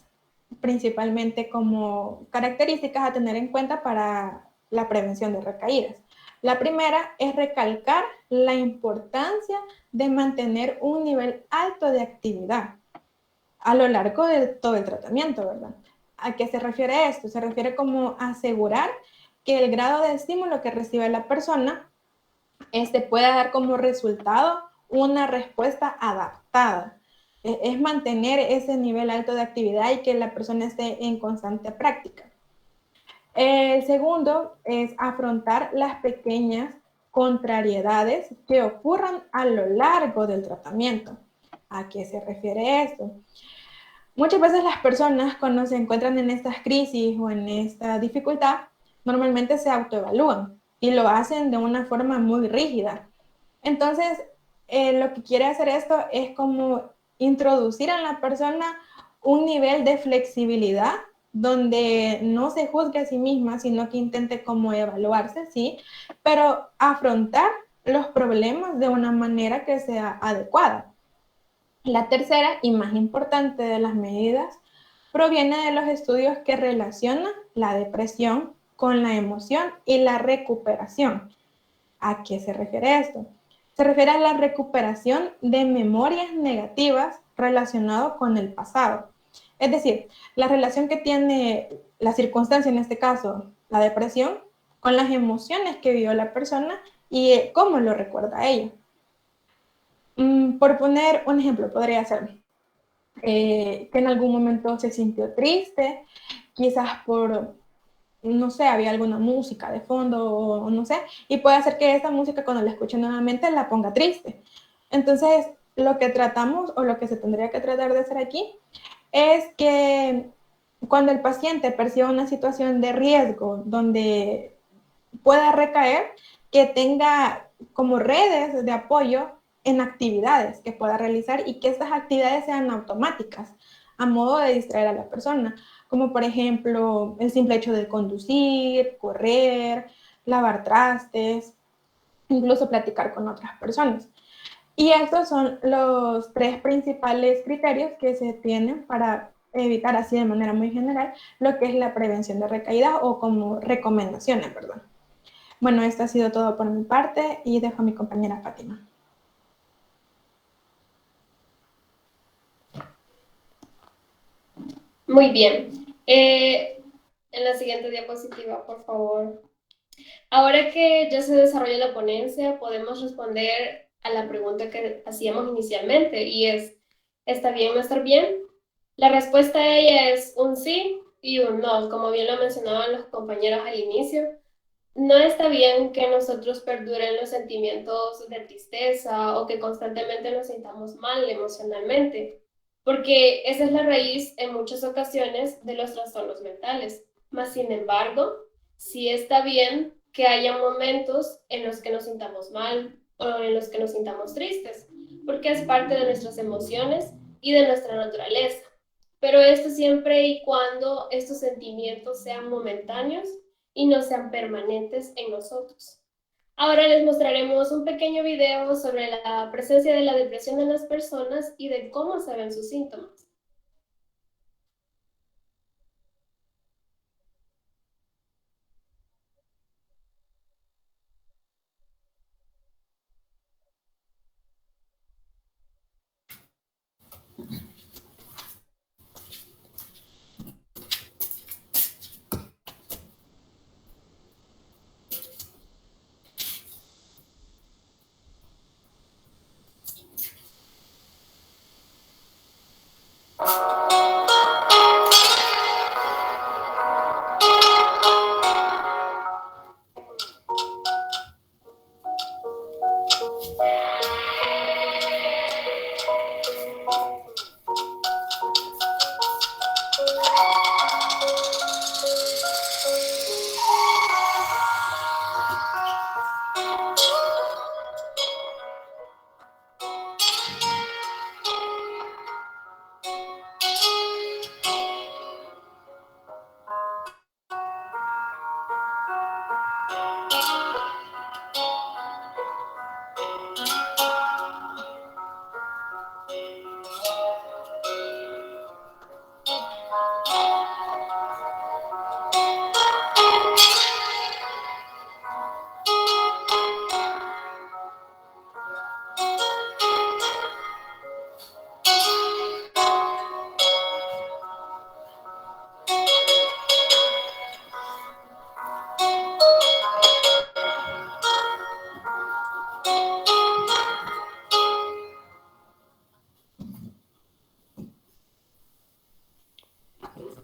principalmente como características a tener en cuenta para la prevención de recaídas. La primera es recalcar la importancia de mantener un nivel alto de actividad a lo largo de todo el tratamiento, ¿verdad? ¿A qué se refiere esto? Se refiere como asegurar que el grado de estímulo que recibe la persona pueda dar como resultado una respuesta adaptada. Es mantener ese nivel alto de actividad y que la persona esté en constante práctica. El segundo es afrontar las pequeñas contrariedades que ocurran a lo largo del tratamiento. ¿A qué se refiere esto? Muchas veces las personas cuando se encuentran en estas crisis o en esta dificultad, normalmente se autoevalúan y lo hacen de una forma muy rígida. Entonces, lo que quiere hacer esto es como introducir en la persona un nivel de flexibilidad donde no se juzgue a sí misma, sino que intente como evaluarse, ¿sí? Pero afrontar los problemas de una manera que sea adecuada. La tercera y más importante de las medidas proviene de los estudios que relacionan la depresión con la emoción y la recuperación. ¿A qué se refiere esto? Se refiere a la recuperación de memorias negativas relacionadas con el pasado. Es decir, la relación que tiene la circunstancia, en este caso, la depresión, con las emociones que vivió la persona y cómo lo recuerda a ella. Por poner un ejemplo, podría ser que en algún momento se sintió triste, quizás por, no sé, había alguna música de fondo o no sé, y puede hacer que esa música cuando la escuche nuevamente la ponga triste. Entonces, lo que tratamos o lo que se tendría que tratar de hacer aquí es que cuando el paciente perciba una situación de riesgo donde pueda recaer, que tenga como redes de apoyo en actividades que pueda realizar y que estas actividades sean automáticas a modo de distraer a la persona, como por ejemplo el simple hecho de conducir, correr, lavar trastes, incluso platicar con otras personas. Y estos son los 3 principales criterios que se tienen para evitar así de manera muy general lo que es la prevención de recaídas o como recomendaciones, perdón. Bueno, esto ha sido todo por mi parte y dejo a mi compañera Fátima. Muy bien. En la siguiente diapositiva, por favor. Ahora que ya se desarrolla la ponencia, podemos responder a la pregunta que hacíamos inicialmente y es, ¿está bien no estar bien? La respuesta a ella es un sí y un no, como bien lo mencionaban los compañeros al inicio. No está bien que nosotros perduren los sentimientos de tristeza o que constantemente nos sintamos mal emocionalmente, porque esa es la raíz en muchas ocasiones de los trastornos mentales. Mas, sin embargo, sí está bien que haya momentos en los que nos sintamos mal o en los que nos sintamos tristes, porque es parte de nuestras emociones y de nuestra naturaleza. Pero esto siempre y cuando estos sentimientos sean momentáneos y no sean permanentes en nosotros. Ahora les mostraremos un pequeño video sobre la presencia de la depresión en las personas y de cómo se ven sus síntomas.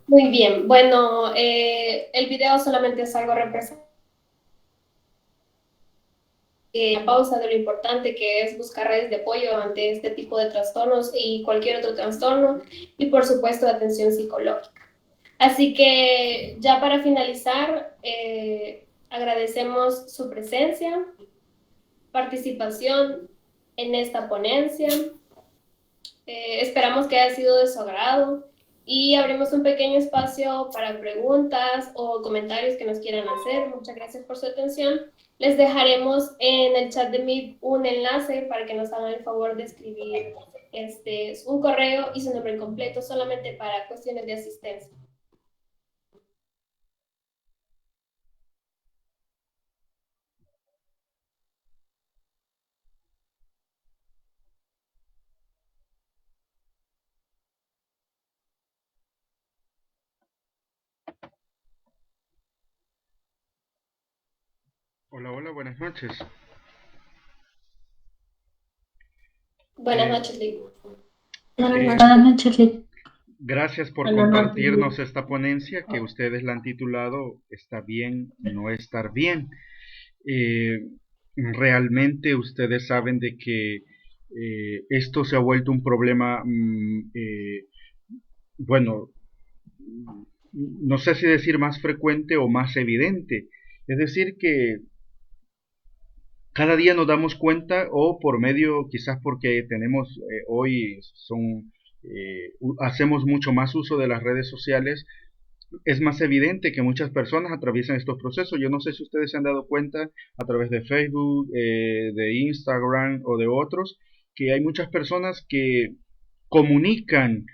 Muy bien, bueno, el video solamente es algo representativo. Pausa de lo importante que es buscar redes de apoyo ante este tipo de trastornos y cualquier otro trastorno, y por supuesto atención psicológica. Así que ya para finalizar, agradecemos su presencia, participación en esta ponencia. Esperamos que haya sido de su agrado y abrimos un pequeño espacio para preguntas o comentarios que nos quieran hacer. Muchas gracias por su atención. Les dejaremos en el chat de Meet un enlace para que nos hagan el favor de escribir un correo y su nombre completo solamente para cuestiones de asistencia. Hola, hola, buenas noches. Buenas noches, Lee. Buenas noches, Liz. Gracias por Buenas noches. compartirnos esta ponencia que ustedes la han titulado Está bien no estar bien. Realmente ustedes saben de que esto se ha vuelto un problema, bueno, no sé si decir más frecuente o más evidente. Es decir, que cada día nos damos cuenta o por medio, quizás porque tenemos hoy hacemos mucho más uso de las redes sociales, es más evidente que muchas personas atraviesan estos procesos. Yo no sé si ustedes se han dado cuenta a través de Facebook, de Instagram o de otros, que hay muchas personas que comunican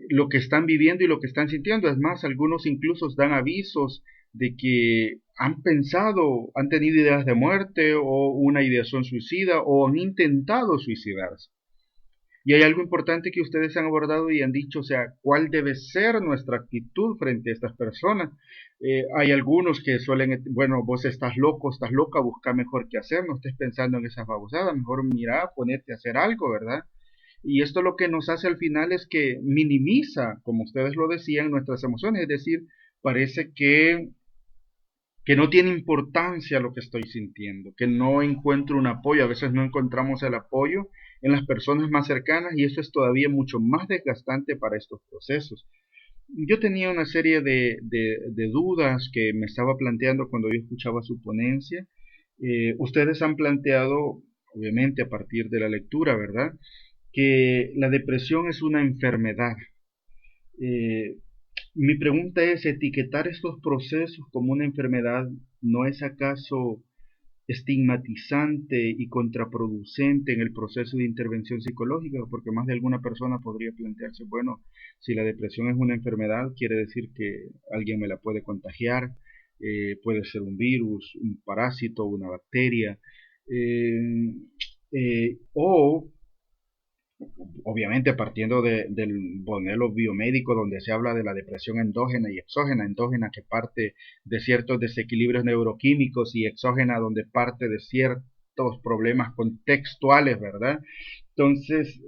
lo que están viviendo y lo que están sintiendo. Es más, algunos incluso dan avisos de que han pensado, han tenido ideas de muerte o una ideación suicida o han intentado suicidarse. Y hay algo importante que ustedes han abordado y han dicho, o sea, ¿cuál debe ser nuestra actitud frente a estas personas? Hay algunos que suelen, bueno, vos estás loco, estás loca, busca mejor qué hacer, no estés pensando en esas babosadas, mejor mira, ponete a hacer algo, ¿verdad? Y esto lo que nos hace al final es que minimiza, como ustedes lo decían, nuestras emociones, es decir, parece que no tiene importancia lo que estoy sintiendo, que no encuentro un apoyo, a veces no encontramos el apoyo en las personas más cercanas y eso es todavía mucho más desgastante para estos procesos. Yo tenía una serie de dudas que me estaba planteando cuando yo escuchaba su ponencia. Ustedes han planteado, obviamente a partir de la lectura, ¿verdad?, que la depresión es una enfermedad. Eh, Mi pregunta es, ¿etiquetar estos procesos como una enfermedad no es acaso estigmatizante y contraproducente en el proceso de intervención psicológica? Porque más de alguna persona podría plantearse, bueno, si la depresión es una enfermedad, quiere decir que alguien me la puede contagiar, puede ser un virus, un parásito, una bacteria, o obviamente partiendo del modelo biomédico donde se habla de la depresión endógena y exógena, endógena que parte de ciertos desequilibrios neuroquímicos y exógena donde parte de ciertos problemas contextuales, ¿verdad? Entonces,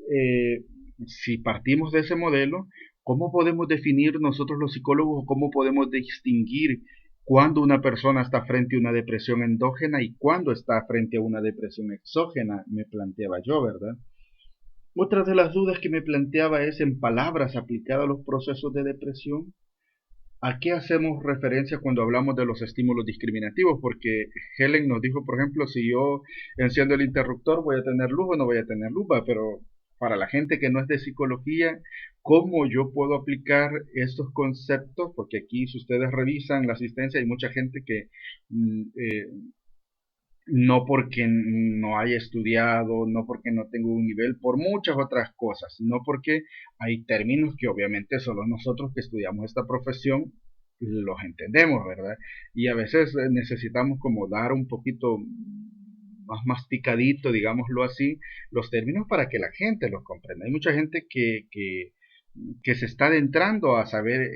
si partimos de ese modelo, ¿cómo podemos definir nosotros los psicólogos, cómo podemos distinguir cuándo una persona está frente a una depresión endógena y cuándo está frente a una depresión exógena? Me planteaba yo, ¿verdad? Otra de las dudas que me planteaba es, en palabras aplicadas a los procesos de depresión, ¿a qué hacemos referencia cuando hablamos de los estímulos discriminativos? Porque Helen nos dijo, por ejemplo, si yo enciendo el interruptor, ¿voy a tener luz o no voy a tener luz? Pero para la gente que no es de psicología, ¿cómo yo puedo aplicar estos conceptos? Porque aquí, si ustedes revisan la asistencia, hay mucha gente que no porque no haya estudiado, no porque no tengo un nivel, por muchas otras cosas, no porque hay términos que obviamente solo nosotros que estudiamos esta profesión los entendemos, ¿verdad? Y a veces necesitamos como dar un poquito más masticadito, digámoslo así, los términos para que la gente los comprenda. Hay mucha gente que se está adentrando a saber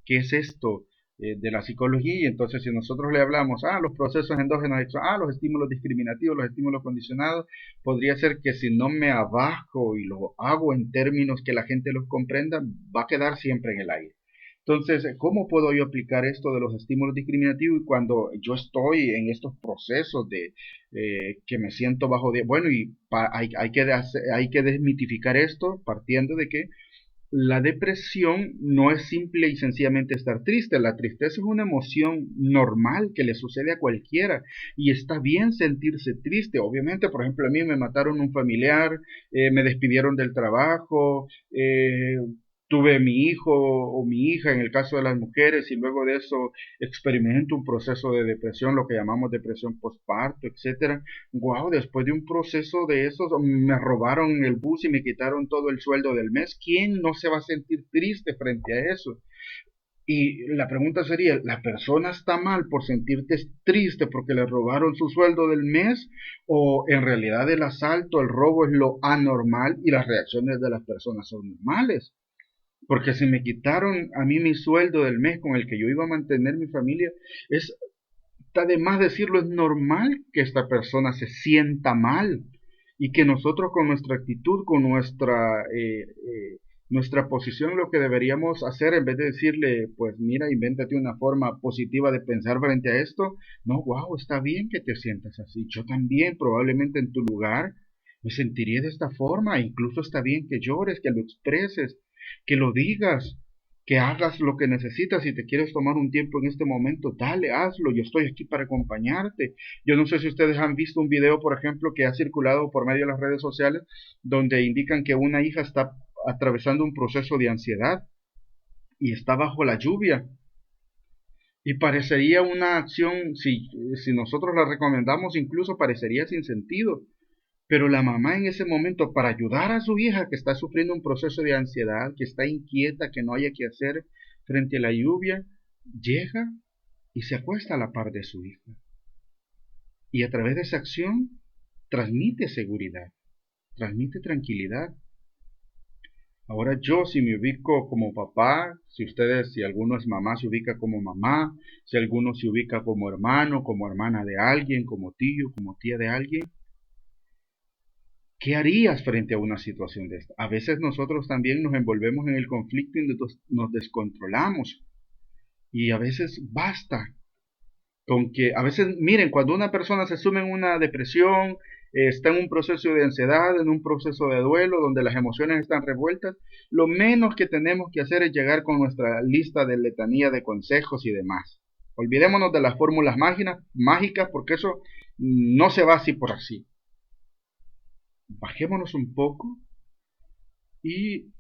qué es esto de la psicología y entonces si nosotros le hablamos los procesos endógenos, los estímulos discriminativos, los estímulos condicionados, podría ser que si no me abajo y lo hago en términos que la gente los comprenda, va a quedar siempre en el aire. Entonces, ¿cómo puedo yo aplicar esto de los estímulos discriminativos cuando yo estoy en estos procesos de que me siento bajo de... Bueno, y hay que desmitificar esto partiendo de que la depresión no es simple y sencillamente estar triste. La tristeza es una emoción normal que le sucede a cualquiera y está bien sentirse triste. Obviamente, por ejemplo, a mí me mataron un familiar, me despidieron del trabajo, tuve mi hijo o mi hija en el caso de las mujeres y luego de eso experimento un proceso de depresión, lo que llamamos depresión postparto, etcétera. Wow, después de un proceso de esos me robaron el bus y me quitaron todo el sueldo del mes. ¿Quién no se va a sentir triste frente a eso? Y la pregunta sería, ¿la persona está mal por sentirte triste porque le robaron su sueldo del mes? ¿O en realidad el asalto, el robo es lo anormal y las reacciones de las personas son normales? Porque si me quitaron a mí mi sueldo del mes con el que yo iba a mantener mi familia, está de más decirlo, es normal que esta persona se sienta mal y que nosotros con nuestra actitud, con nuestra posición, lo que deberíamos hacer en vez de decirle, pues mira, invéntate una forma positiva de pensar frente a esto, no, wow, está bien que te sientas así, yo también probablemente en tu lugar me sentiría de esta forma, incluso está bien que llores, que lo expreses, que lo digas, que hagas lo que necesitas. Si te quieres tomar un tiempo en este momento, dale, hazlo, yo estoy aquí para acompañarte. Yo no sé si ustedes han visto un video, por ejemplo, que ha circulado por medio de las redes sociales, donde indican que una hija está atravesando un proceso de ansiedad y está bajo la lluvia. Y parecería una acción, si nosotros la recomendamos, incluso parecería sin sentido. Pero la mamá en ese momento, para ayudar a su hija que está sufriendo un proceso de ansiedad, que está inquieta, que no haya que hacer frente a la lluvia, llega y se acuesta a la par de su hija. Y a través de esa acción transmite seguridad, transmite tranquilidad. Ahora yo, si me ubico como papá, si alguno es mamá, se ubica como mamá, si alguno se ubica como hermano, como hermana de alguien, como tío, como tía de alguien, ¿qué harías frente a una situación de esta? A veces nosotros también nos envolvemos en el conflicto y nos descontrolamos. Y a veces basta con que, a veces, miren, cuando una persona se sume en una depresión, está en un proceso de ansiedad, en un proceso de duelo, donde las emociones están revueltas, lo menos que tenemos que hacer es llegar con nuestra lista de letanía de consejos y demás. Olvidémonos de las fórmulas mágicas, porque eso no se va así por así. Bajémonos un poco y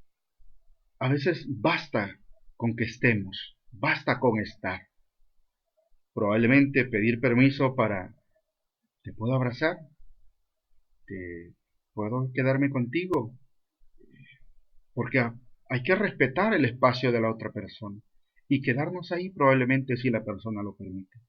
a veces basta con que estemos, basta con estar. Probablemente pedir permiso para, ¿te puedo abrazar? ¿Te puedo quedarme contigo? Porque hay que respetar el espacio de la otra persona y quedarnos ahí probablemente si la persona lo permite.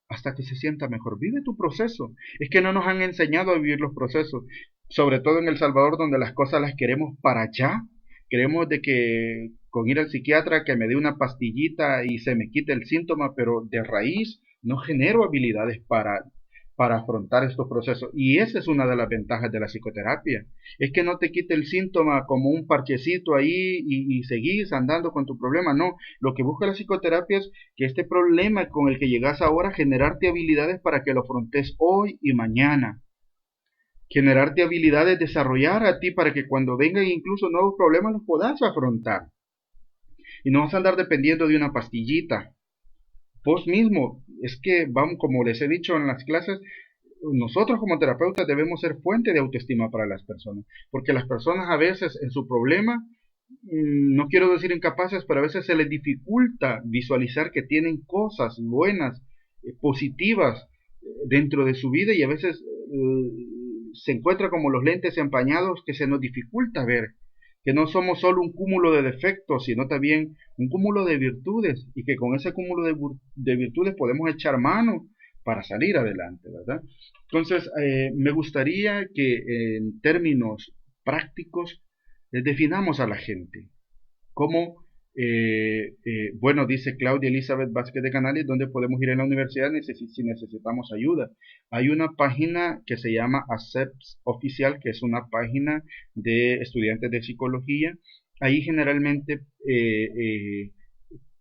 Hasta que se sienta mejor. Vive tu proceso. Es que no nos han enseñado a vivir los procesos, sobre todo en El Salvador, donde las cosas las queremos para allá. Queremos de que con ir al psiquiatra que me dé una pastillita y se me quite el síntoma, pero de raíz no genero habilidades para afrontar estos procesos. Y esa es una de las ventajas de la psicoterapia. Es que no te quite el síntoma como un parchecito ahí y seguís andando con tu problema. No, lo que busca la psicoterapia es que este problema con el que llegas ahora, generarte habilidades para que lo afrontes hoy y mañana. Generarte habilidades, desarrollar a ti para que cuando vengan incluso nuevos problemas los puedas afrontar. Y no vas a andar dependiendo de una pastillita. Vos mismo, es que vamos, como les he dicho en las clases, nosotros como terapeutas debemos ser fuente de autoestima para las personas, porque las personas a veces en su problema, no quiero decir incapaces, pero a veces se les dificulta visualizar que tienen cosas buenas, positivas dentro de su vida y a veces se encuentra como los lentes empañados que se nos dificulta ver que no somos solo un cúmulo de defectos, sino también un cúmulo de virtudes, y que con ese cúmulo de virtudes podemos echar mano para salir adelante, ¿verdad? Entonces, me gustaría que en términos prácticos definamos a la gente. ¿Cómo? Bueno, dice Claudia Elizabeth Vázquez de Canales, ¿dónde podemos ir en la universidad si necesitamos ayuda? Hay una página que se llama ACEPS Oficial, que es una página de estudiantes de psicología. Ahí generalmente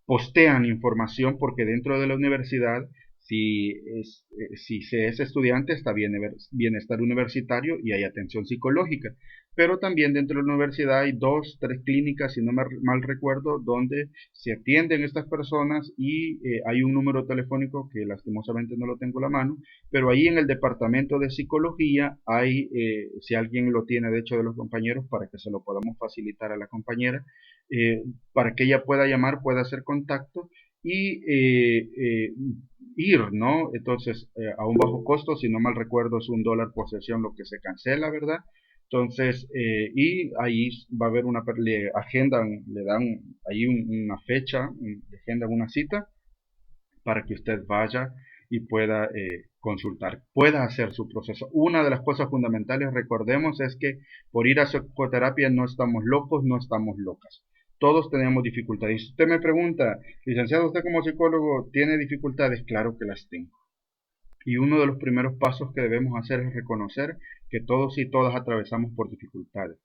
postean información porque dentro de la universidad, si se es estudiante, está bienestar universitario y hay atención psicológica. Pero también dentro de la universidad hay 2, 3 clínicas, si no me mal recuerdo, donde se atienden estas personas y hay un número telefónico que lastimosamente no lo tengo a la mano, pero ahí en el departamento de psicología hay, si alguien lo tiene de hecho de los compañeros, para que se lo podamos facilitar a la compañera, para que ella pueda llamar, pueda hacer contacto y ir, ¿no? Entonces, a un bajo costo, si no mal recuerdo, es $1 por sesión lo que se cancela, ¿verdad? Entonces, y ahí va a haber le agendan, le dan ahí una fecha, le agendan una cita para que usted vaya y pueda consultar, pueda hacer su proceso. Una de las cosas fundamentales, recordemos, es que por ir a psicoterapia no estamos locos, no estamos locas. Todos tenemos dificultades. Si usted me pregunta, licenciado, ¿usted como psicólogo tiene dificultades? Claro que las tengo. Y uno de los primeros pasos que debemos hacer es reconocer que todos y todas atravesamos por dificultades.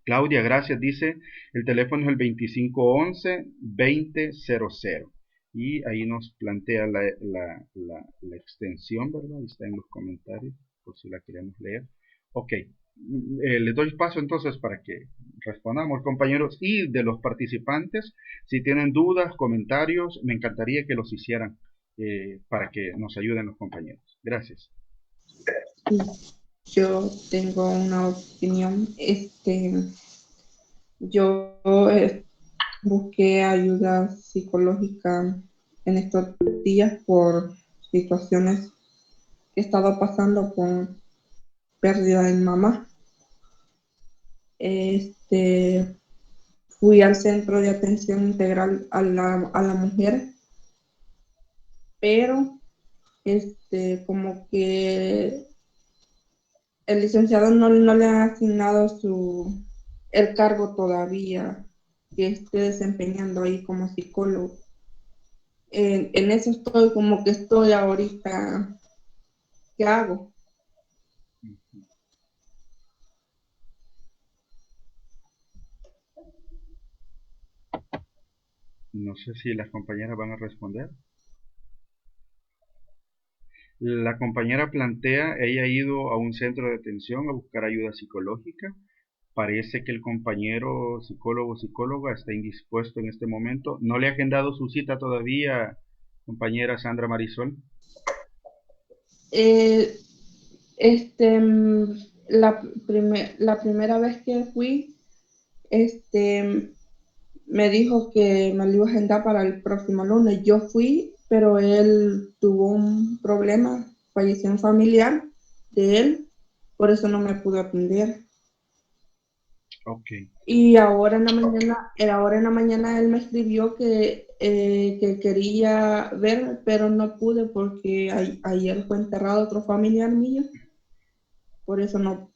Claudia, gracias, dice, el teléfono es el 2511-2000. Y ahí nos plantea la extensión, ¿verdad? Ahí está en los comentarios, por si la queremos leer. Ok, les doy paso entonces para que respondamos, compañeros, y de los participantes, si tienen dudas, comentarios, me encantaría que los hicieran para que nos ayuden los compañeros. Gracias. Yo tengo una opinión. Yo busqué ayuda psicológica en estos días por situaciones que estaba pasando con pérdida de mi mamá. Fui al centro de atención integral a la mujer, pero como que el licenciado no le ha asignado el cargo todavía que esté desempeñando ahí como psicólogo. En eso estoy, como que estoy ahorita, ¿qué hago? No sé si las compañeras van a responder. La compañera plantea, ella ha ido a un centro de atención a buscar ayuda psicológica. Parece que el compañero psicólogo o psicóloga está indispuesto en este momento. ¿No le ha agendado su cita todavía, compañera Sandra Marisol? Eh, la primera vez que fui, me dijo que me lo iba a agendar para el próximo lunes. Yo fui, pero él tuvo un problema, falleció un familiar de él, por eso no me pudo atender. Okay. Y ahora en la mañana él me escribió que quería ver, pero no pude porque ayer fue enterrado otro familiar mío. Por eso no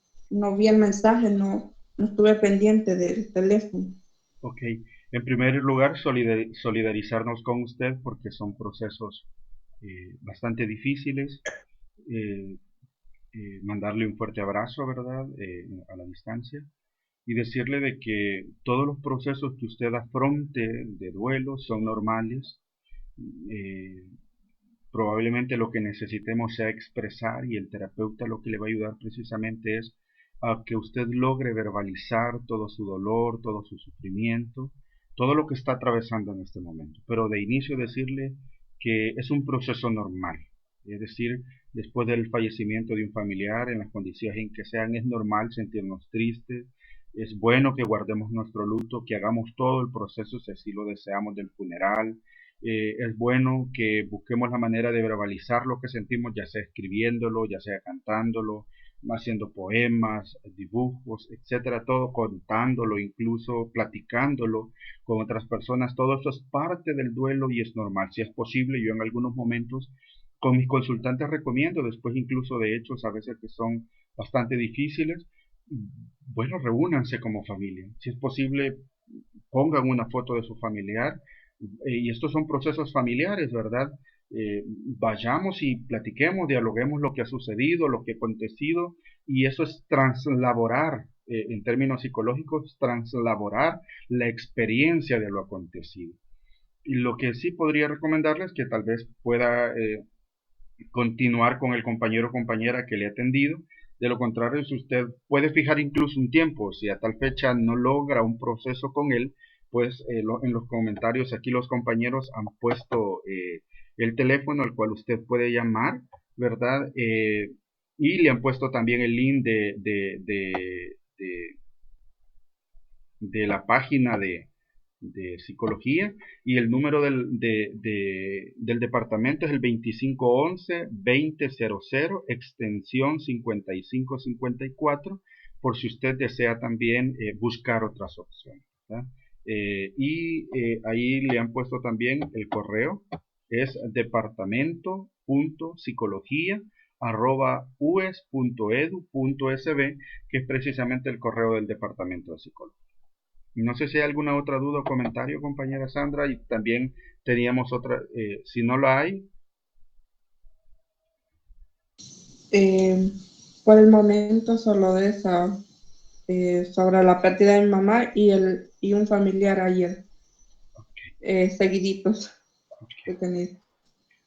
vi el mensaje, no estuve pendiente del teléfono. Ok, en primer lugar, solidarizarnos con usted porque son procesos bastante difíciles. Mandarle un fuerte abrazo, ¿verdad? A la distancia. Y decirle de que todos los procesos que usted afronte de duelo son normales. Probablemente lo que necesitemos sea expresar y el terapeuta lo que le va a ayudar precisamente es a que usted logre verbalizar todo su dolor, todo su sufrimiento, todo lo que está atravesando en este momento. Pero de inicio decirle que es un proceso normal. Es decir, después del fallecimiento de un familiar, en las condiciones en que sean, es normal sentirnos tristes. Es bueno que guardemos nuestro luto, que hagamos todo el proceso, si así lo deseamos, del funeral. Es bueno que busquemos la manera de verbalizar lo que sentimos, ya sea escribiéndolo, ya sea cantándolo, haciendo poemas, dibujos, etcétera, todo contándolo, incluso platicándolo con otras personas. Todo eso es parte del duelo y es normal. Si es posible, yo en algunos momentos con mis consultantes recomiendo, después incluso de hechos a veces que son bastante difíciles, bueno, reúnanse como familia. Si es posible, pongan una foto de su familiar. Y estos son procesos familiares, ¿verdad? Vayamos y platiquemos, dialoguemos lo que ha sucedido, lo que ha acontecido, y eso es translaborar, en términos psicológicos, translaborar la experiencia de lo acontecido. Y lo que sí podría recomendarles que tal vez pueda continuar con el compañero o compañera que le ha atendido. De lo contrario, si usted puede fijar incluso un tiempo, si a tal fecha no logra un proceso con él, pues en los comentarios aquí los compañeros han puesto el teléfono al cual usted puede llamar, ¿verdad? Y le han puesto también el link de la página de psicología, y el número del departamento es el 2511-2000, extensión 5554, por si usted desea también buscar otras opciones, ¿verdad? Ahí le han puesto también el correo, es departamento.psicología@ues.edu.sb, que es precisamente el correo del departamento de psicología. No sé si hay alguna otra duda o comentario, compañera Sandra, y también teníamos otra, si no la hay. Por el momento solo de esa, sobre la pérdida de mi mamá y un familiar ayer, seguiditos que he tenido.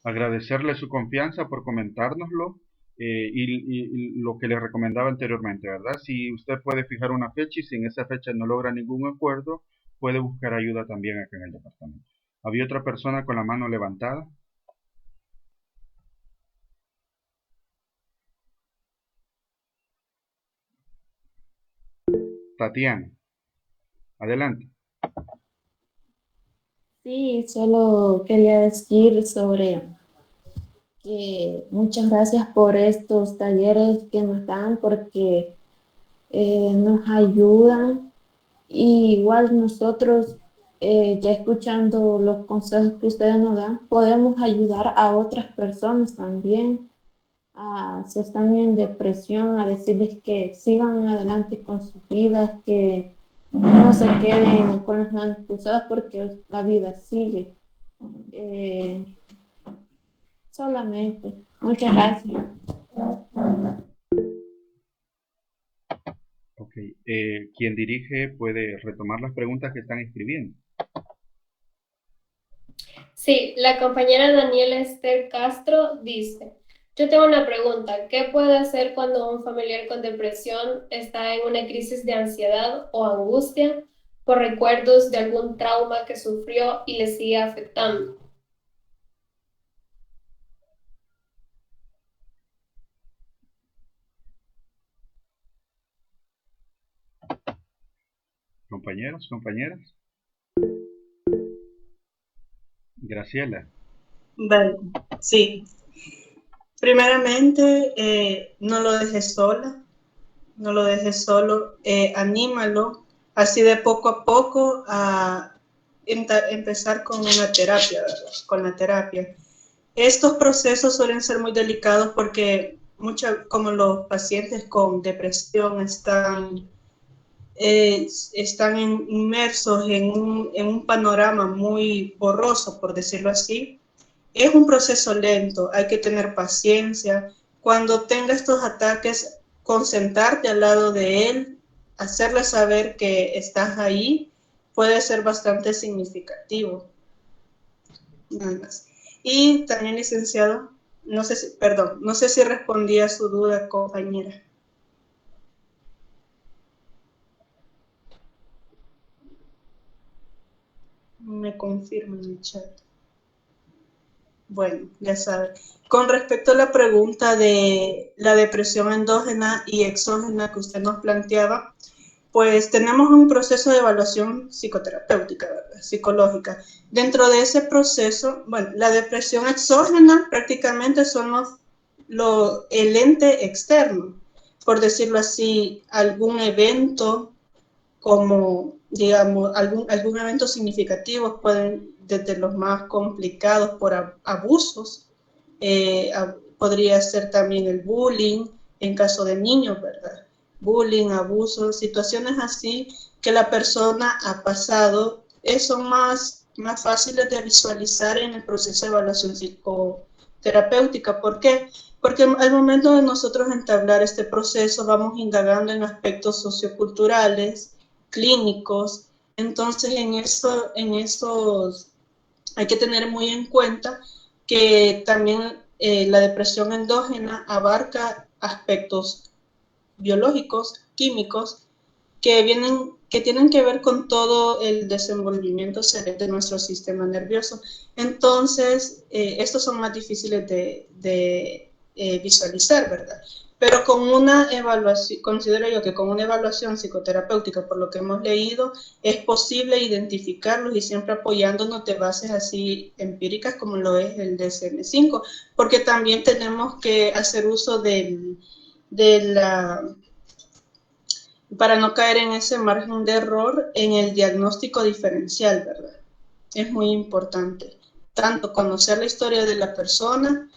Agradecerle su confianza por comentárnoslo, y lo que le recomendaba anteriormente, ¿verdad? Si usted puede fijar una fecha y si en esa fecha no logra ningún acuerdo, puede buscar ayuda también acá en el departamento. ¿Había otra persona con la mano levantada? Tatiana, adelante. Sí, solo quería decir sobre que muchas gracias por estos talleres que nos dan, porque nos ayudan, y igual nosotros, ya escuchando los consejos que ustedes nos dan, podemos ayudar a otras personas también, si están en depresión, a decirles que sigan adelante con sus vidas, que no se queden con las manos cruzadas, porque la vida sigue. Solamente. Muchas gracias. Ok, quien dirige puede retomar las preguntas que están escribiendo. Sí, la compañera Daniela Esther Castro dice, yo tengo una pregunta, ¿qué puede hacer cuando un familiar con depresión está en una crisis de ansiedad o angustia por recuerdos de algún trauma que sufrió y le sigue afectando? Compañeros, compañeras. Graciela. Vale, sí. Primeramente, no lo dejes sola, no lo dejes solo, anímalo, así de poco a poco a empezar con una terapia, ¿verdad? Con la terapia. Estos procesos suelen ser muy delicados porque como los pacientes con depresión están inmersos en un panorama muy borroso, por decirlo así. Es un proceso lento, hay que tener paciencia. Cuando tenga estos ataques, concentrarte al lado de él, hacerle saber que estás ahí, puede ser bastante significativo. Nada más. Y también, licenciado, no sé si respondí a su duda, compañera. Me confirma en el chat. Bueno, ya saben. Con respecto a la pregunta de la depresión endógena y exógena que usted nos planteaba, pues tenemos un proceso de evaluación psicoterapéutica, ¿verdad? Psicológica. Dentro de ese proceso, bueno, la depresión exógena prácticamente son el ente externo, por decirlo así, algún evento como, digamos, algún evento significativo, pueden, desde los más complicados por abusos, podría ser también el bullying, en caso de niños, ¿verdad? Bullying, abusos, situaciones así que la persona ha pasado, son más fáciles de visualizar en el proceso de evaluación psicoterapéutica. ¿Por qué? Porque al momento de nosotros entablar este proceso vamos indagando en aspectos socioculturales, clínicos. Entonces en esos hay que tener muy en cuenta que también la depresión endógena abarca aspectos biológicos, químicos, que tienen que ver con todo el desenvolvimiento de nuestro sistema nervioso. Entonces, estos son más difíciles de visualizar, ¿verdad? Pero con una evaluación, considero yo que con una evaluación psicoterapéutica, por lo que hemos leído, es posible identificarlos y siempre apoyándonos de bases así empíricas como lo es el DSM-5, porque también tenemos que hacer uso para no caer en ese margen de error en el diagnóstico diferencial, ¿verdad? Es muy importante, tanto conocer la historia de la persona,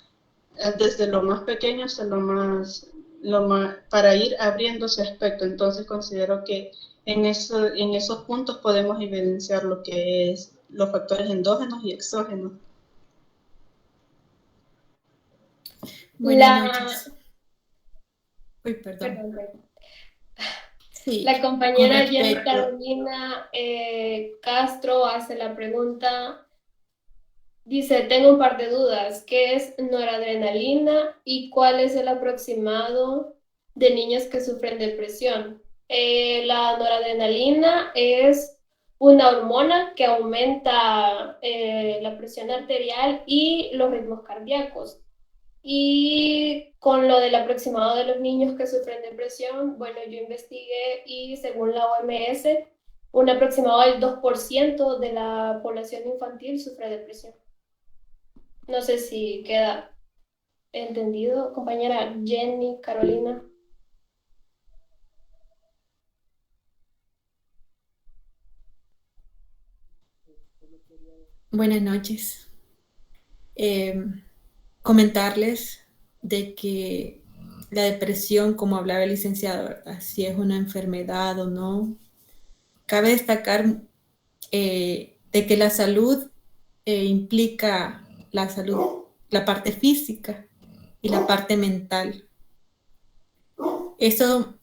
desde lo más pequeño hasta lo más, para ir abriendo ese aspecto. Entonces considero que en esos puntos podemos evidenciar lo que es los factores endógenos y exógenos. Buenas noches. Uy, perdón. Perdón. Sí, La compañera Jenny respecto- Carolina Castro hace la pregunta, dice, tengo un par de dudas, ¿qué es noradrenalina y cuál es el aproximado de niños que sufren depresión? La noradrenalina es una hormona que aumenta la presión arterial y los ritmos cardíacos. Y con lo del aproximado de los niños que sufren depresión, bueno, yo investigué y según la OMS, un aproximado del 2% de la población infantil sufre depresión. No sé si queda entendido, compañera Jenny, Carolina. Buenas noches. Comentarles de que la depresión, como hablaba el licenciado, ¿verdad? Si es una enfermedad o no. Cabe destacar de que la salud implica la salud, la parte física y la parte mental. Eso,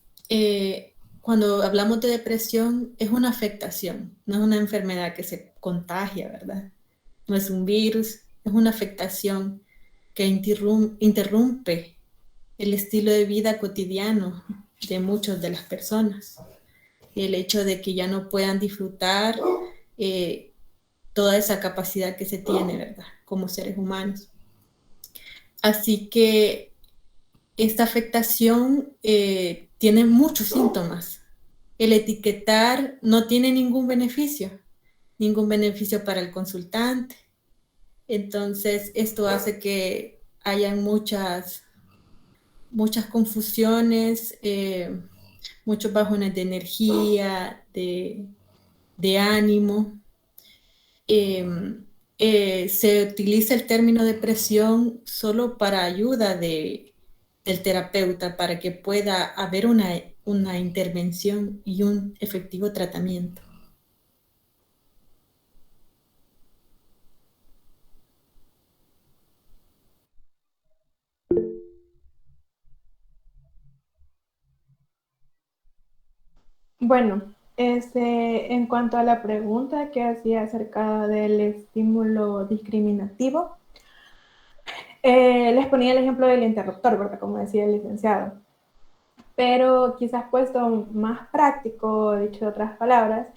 cuando hablamos de depresión, es una afectación, no es una enfermedad que se contagia, ¿verdad? No es un virus, es una afectación que interrumpe el estilo de vida cotidiano de muchas de las personas. El hecho de que ya no puedan disfrutar toda esa capacidad que se tiene, ¿verdad? Como seres humanos. Así que esta afectación tiene muchos síntomas. El etiquetar no tiene ningún beneficio para el consultante. Entonces, esto hace que hayan muchas confusiones, muchos bajones de energía, de ánimo. Se utiliza el término depresión solo para ayuda del terapeuta para que pueda haber una intervención y un efectivo tratamiento. Bueno, en cuanto a la pregunta que hacía acerca del estímulo discriminativo, les ponía el ejemplo del interruptor, ¿verdad? Como decía el licenciado. Pero quizás puesto más práctico, dicho de otras palabras,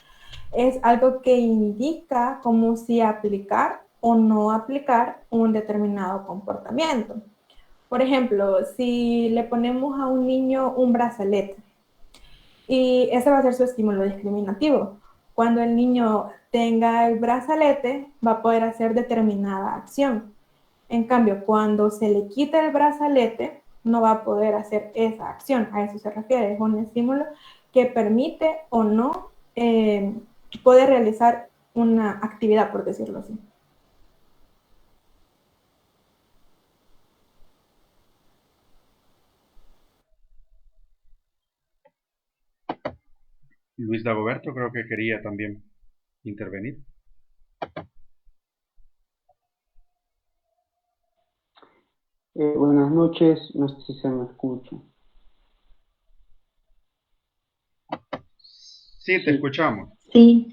es algo que indica como si aplicar o no aplicar un determinado comportamiento. Por ejemplo, si le ponemos a un niño un brazalete, y ese va a ser su estímulo discriminativo. Cuando el niño tenga el brazalete, va a poder hacer determinada acción. En cambio, cuando se le quita el brazalete, no va a poder hacer esa acción. A eso se refiere. Es un estímulo que permite o no poder realizar una actividad, por decirlo así. Luis Dagoberto creo que quería también intervenir. Buenas noches, no sé si se me escucha. Sí, te escuchamos. Sí.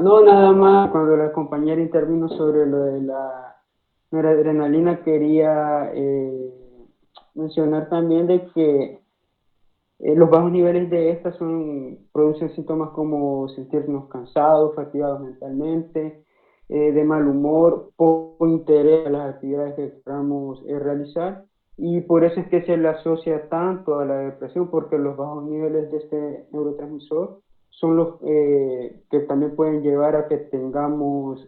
No, nada más, cuando la compañera intervino sobre lo de la noradrenalina, quería mencionar también de que los bajos niveles de esta producen síntomas como sentirnos cansados, fatigados mentalmente, de mal humor, poco interés a las actividades que queramos realizar, y por eso es que se le asocia tanto a la depresión, porque los bajos niveles de este neurotransmisor son los que también pueden llevar a que tengamos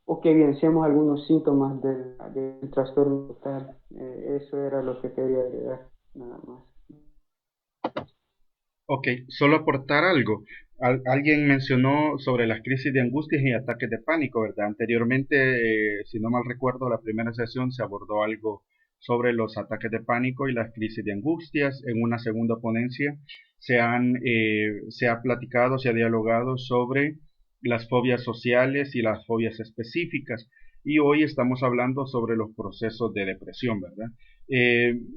o que evidenciemos algunos síntomas del trastorno total. Eso era lo que quería agregar, nada más. Ok, solo aportar algo. Alguien mencionó sobre las crisis de angustias y ataques de pánico, ¿verdad? Anteriormente, si no mal recuerdo, la primera sesión se abordó algo sobre los ataques de pánico y las crisis de angustias. En una segunda ponencia se ha platicado, se ha dialogado sobre las fobias sociales y las fobias específicas. Y hoy estamos hablando sobre los procesos de depresión, ¿verdad?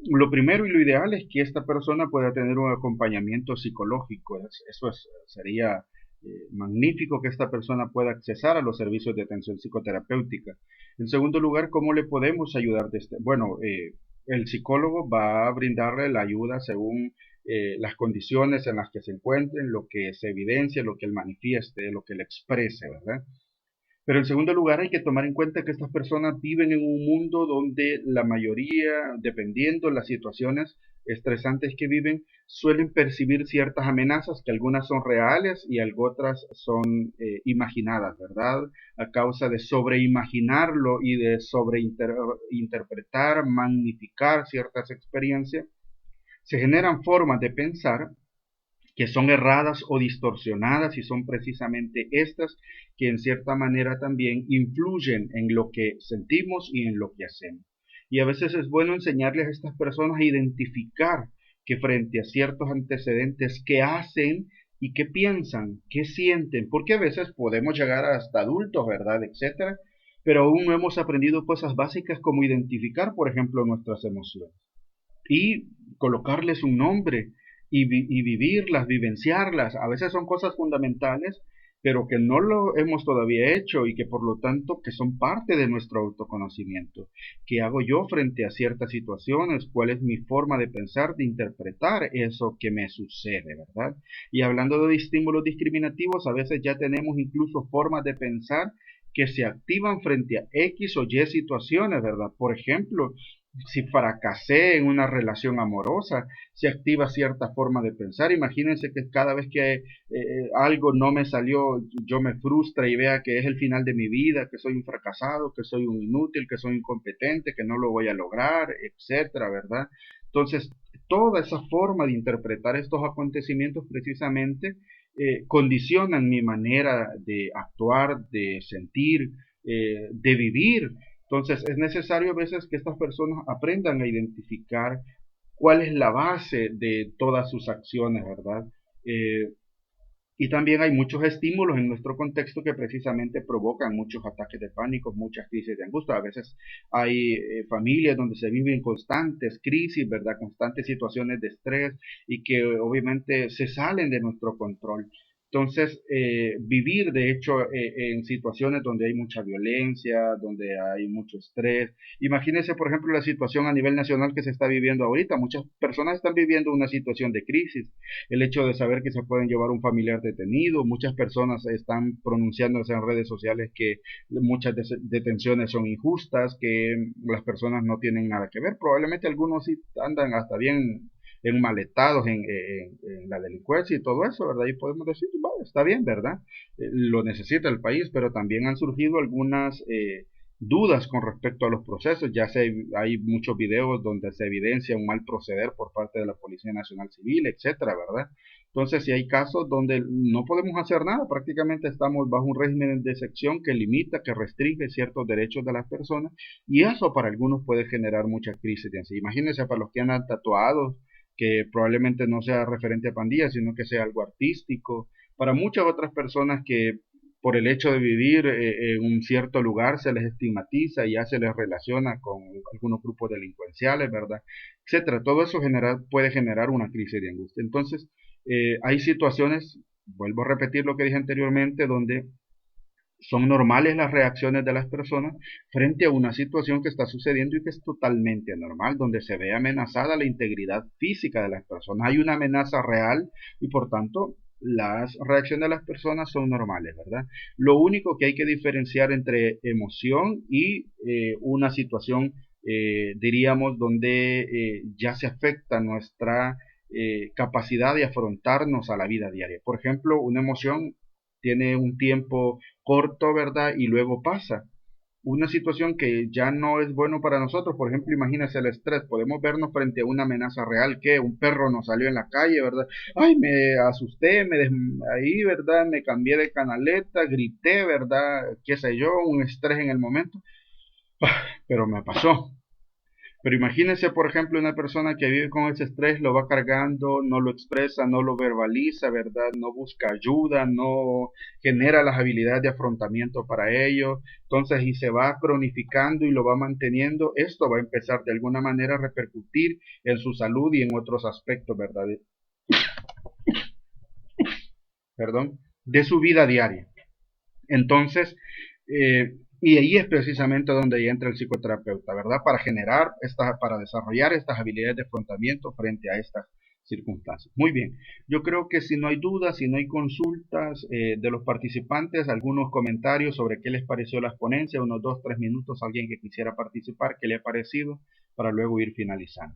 Lo primero y lo ideal es que esta persona pueda tener un acompañamiento psicológico. Sería magnífico que esta persona pueda accesar a los servicios de atención psicoterapéutica. En segundo lugar, ¿cómo le podemos ayudar? Bueno, el psicólogo va a brindarle la ayuda según las condiciones en las que se encuentren, lo que se evidencia, lo que él manifieste, lo que él exprese, ¿verdad? Pero en segundo lugar hay que tomar en cuenta que estas personas viven en un mundo donde la mayoría, dependiendo de las situaciones estresantes que viven, suelen percibir ciertas amenazas, que algunas son reales y otras son imaginadas, ¿verdad? A causa de sobreimaginarlo y de sobreinterpretar, magnificar ciertas experiencias, se generan formas de pensar que son erradas o distorsionadas, y son precisamente estas que en cierta manera también influyen en lo que sentimos y en lo que hacemos. Y a veces es bueno enseñarles a estas personas a identificar que frente a ciertos antecedentes, qué hacen y qué piensan, qué sienten, porque a veces podemos llegar hasta adultos, ¿verdad?, etcétera, pero aún no hemos aprendido cosas básicas como identificar, por ejemplo, nuestras emociones y colocarles un nombre y vivirlas, vivenciarlas. A veces son cosas fundamentales, pero que no lo hemos todavía hecho y que por lo tanto que son parte de nuestro autoconocimiento. ¿Qué hago yo frente a ciertas situaciones? ¿Cuál es mi forma de pensar, de interpretar eso que me sucede, verdad? Y hablando de estímulos discriminativos, a veces ya tenemos incluso formas de pensar que se activan frente a X o Y situaciones, ¿verdad? Por ejemplo, si fracasé en una relación amorosa, se activa cierta forma de pensar. Imagínense que cada vez que algo no me salió, yo me frustra y vea que es el final de mi vida, que soy un fracasado, que soy un inútil, que soy incompetente, que no lo voy a lograr, etcétera, ¿verdad? Entonces, toda esa forma de interpretar estos acontecimientos precisamente condicionan mi manera de actuar, de sentir, de vivir. Entonces es necesario a veces que estas personas aprendan a identificar cuál es la base de todas sus acciones, ¿verdad? Y también hay muchos estímulos en nuestro contexto que precisamente provocan muchos ataques de pánico, muchas crisis de angustia. A veces hay familias donde se viven constantes crisis, ¿verdad? Constantes situaciones de estrés y que obviamente se salen de nuestro control. Entonces, vivir de hecho en situaciones donde hay mucha violencia, donde hay mucho estrés. Imagínense, por ejemplo, la situación a nivel nacional que se está viviendo ahorita. Muchas personas están viviendo una situación de crisis. El hecho de saber que se pueden llevar un familiar detenido, muchas personas están pronunciándose en redes sociales que muchas detenciones son injustas, que las personas no tienen nada que ver. Probablemente algunos sí andan hasta bien enmaletados en la delincuencia y todo eso, ¿verdad? Y podemos decir, bueno, está bien, ¿verdad? Lo necesita el país, pero también han surgido algunas dudas con respecto a los procesos. Hay muchos videos donde se evidencia un mal proceder por parte de la Policía Nacional Civil, etcétera, ¿verdad? Entonces, si hay casos donde no podemos hacer nada, prácticamente estamos bajo un régimen de excepción que limita, que restringe ciertos derechos de las personas, y eso para algunos puede generar mucha crisis de ansiedad. Imagínense para los que andan tatuados, que probablemente no sea referente a pandillas, sino que sea algo artístico. Para muchas otras personas que por el hecho de vivir en un cierto lugar se les estigmatiza y ya se les relaciona con algunos grupos delincuenciales, ¿verdad? Etcétera. Todo eso puede generar una crisis de angustia. Entonces, hay situaciones vuelvo a repetir lo que dije anteriormente, donde son normales las reacciones de las personas frente a una situación que está sucediendo y que es totalmente anormal, donde se ve amenazada la integridad física de las personas. Hay una amenaza real y por tanto las reacciones de las personas son normales, ¿verdad? Lo único que hay que diferenciar entre emoción y una situación, diríamos, donde ya se afecta nuestra capacidad de afrontarnos a la vida diaria. Por ejemplo, una emoción tiene un tiempo corto, ¿verdad? Y luego pasa. Una situación que ya no es bueno para nosotros, por ejemplo, imagínense el estrés, podemos vernos frente a una amenaza real, que un perro nos salió en la calle, ¿verdad? Ay, me asusté, ahí, ¿verdad? Me cambié de canaleta, grité, ¿verdad? Qué sé yo, un estrés en el momento, pero me pasó. Pero imagínense, por ejemplo, una persona que vive con ese estrés, lo va cargando, no lo expresa, no lo verbaliza, ¿verdad? No busca ayuda, no genera las habilidades de afrontamiento para ello. Entonces, y se va cronificando y lo va manteniendo, esto va a empezar de alguna manera a repercutir en su salud y en otros aspectos, ¿verdad? Perdón, de su vida diaria. Entonces, y ahí es precisamente donde entra el psicoterapeuta, ¿verdad? Para desarrollar estas habilidades de afrontamiento frente a estas circunstancias. Muy bien, yo creo que si no hay dudas, si no hay consultas de los participantes, algunos comentarios sobre qué les pareció las ponencias, unos 2-3 minutos, alguien que quisiera participar, qué le ha parecido, para luego ir finalizando.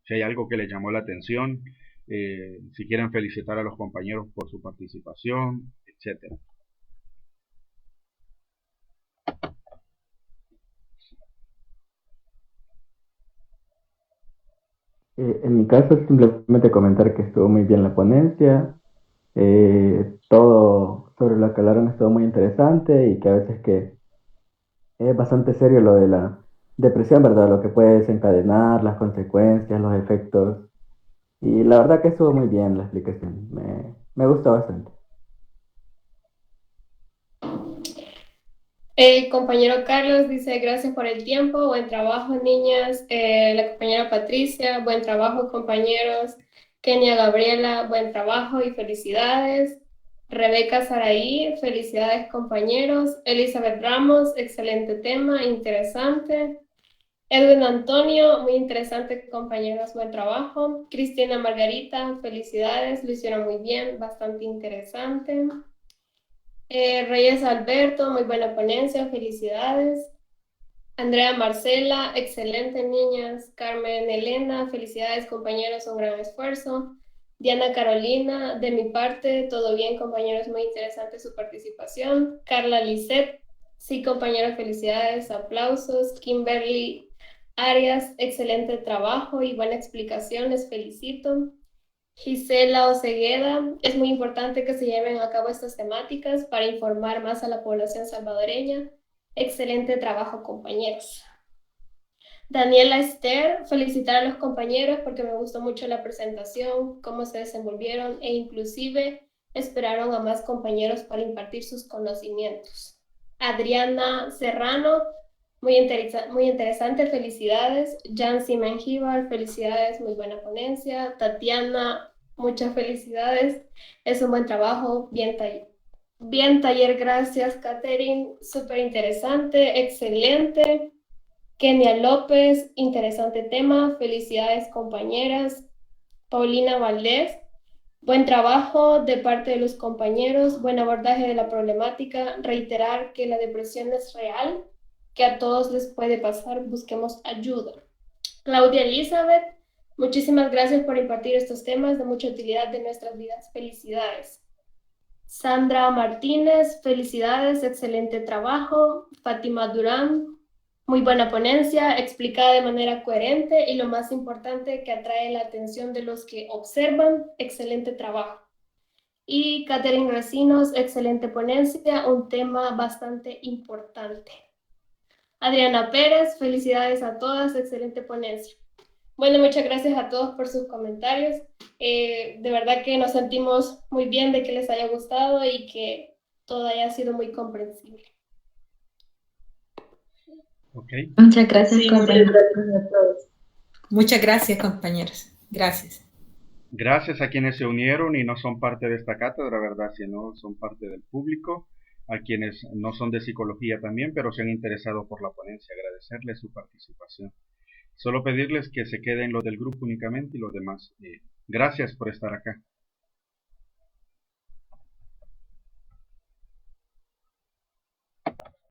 Si hay algo que les llamó la atención, si quieren felicitar a los compañeros por su participación, etcétera. En mi caso, simplemente comentar que estuvo muy bien la ponencia, todo sobre lo que hablaron estuvo muy interesante y que a veces que es bastante serio lo de la depresión, ¿verdad? Lo que puede desencadenar, las consecuencias, los efectos. Y la verdad que estuvo muy bien la explicación, me gustó bastante. El compañero Carlos dice, gracias por el tiempo, buen trabajo, niñas. La compañera Patricia, buen trabajo, compañeros. Kenia Gabriela, buen trabajo y felicidades. Rebeca Saraí, felicidades, compañeros. Elizabeth Ramos, excelente tema, interesante. Edwin Antonio, muy interesante, compañeros, buen trabajo. Cristina Margarita, felicidades, lo hicieron muy bien, bastante interesante. Reyes Alberto, muy buena ponencia, felicidades. Andrea Marcela, excelente, niñas. Carmen Elena, felicidades, compañeros, un gran esfuerzo. Diana Carolina, de mi parte, todo bien, compañeros, muy interesante su participación. Carla Lisset, sí, compañeros, felicidades, aplausos. Kimberly Arias, excelente trabajo y buena explicación, les felicito. Gisela Ocegueda, es muy importante que se lleven a cabo estas temáticas para informar más a la población salvadoreña. Excelente trabajo, compañeros. Daniela Esther, felicitar a los compañeros porque me gustó mucho la presentación, cómo se desenvolvieron e inclusive esperaron a más compañeros para impartir sus conocimientos. Adriana Serrano, muy interesante, felicidades. Jancy Mengíbar, felicidades, muy buena ponencia. Tatiana, muchas felicidades, es un buen trabajo, bien taller, gracias. Catherine, súper interesante, excelente. Kenia López, interesante tema, felicidades, compañeras. Paulina Valdés, buen trabajo de parte de los compañeros, buen abordaje de la problemática, reiterar que la depresión es real, que a todos les puede pasar, busquemos ayuda. Claudia Elizabeth, muchísimas gracias por impartir estos temas de mucha utilidad de nuestras vidas. Felicidades. Sandra Martínez, felicidades, excelente trabajo. Fátima Durán, muy buena ponencia, explicada de manera coherente y lo más importante, que atrae la atención de los que observan. Excelente trabajo. Y Catherine Recinos, excelente ponencia, un tema bastante importante. Adriana Pérez, felicidades a todas, excelente ponencia. Bueno, muchas gracias a todos por sus comentarios. De verdad que nos sentimos muy bien de que les haya gustado y que todo haya sido muy comprensible. Okay. Muchas gracias, Sí, compañeros. Muchas gracias, compañeros. Gracias. Gracias a quienes se unieron y no son parte de esta cátedra, ¿verdad? Sino son parte del público, a quienes no son de psicología también, pero se han interesado por la ponencia. Agradecerles su participación. Solo pedirles que se queden los del grupo únicamente y los demás. Gracias por estar acá.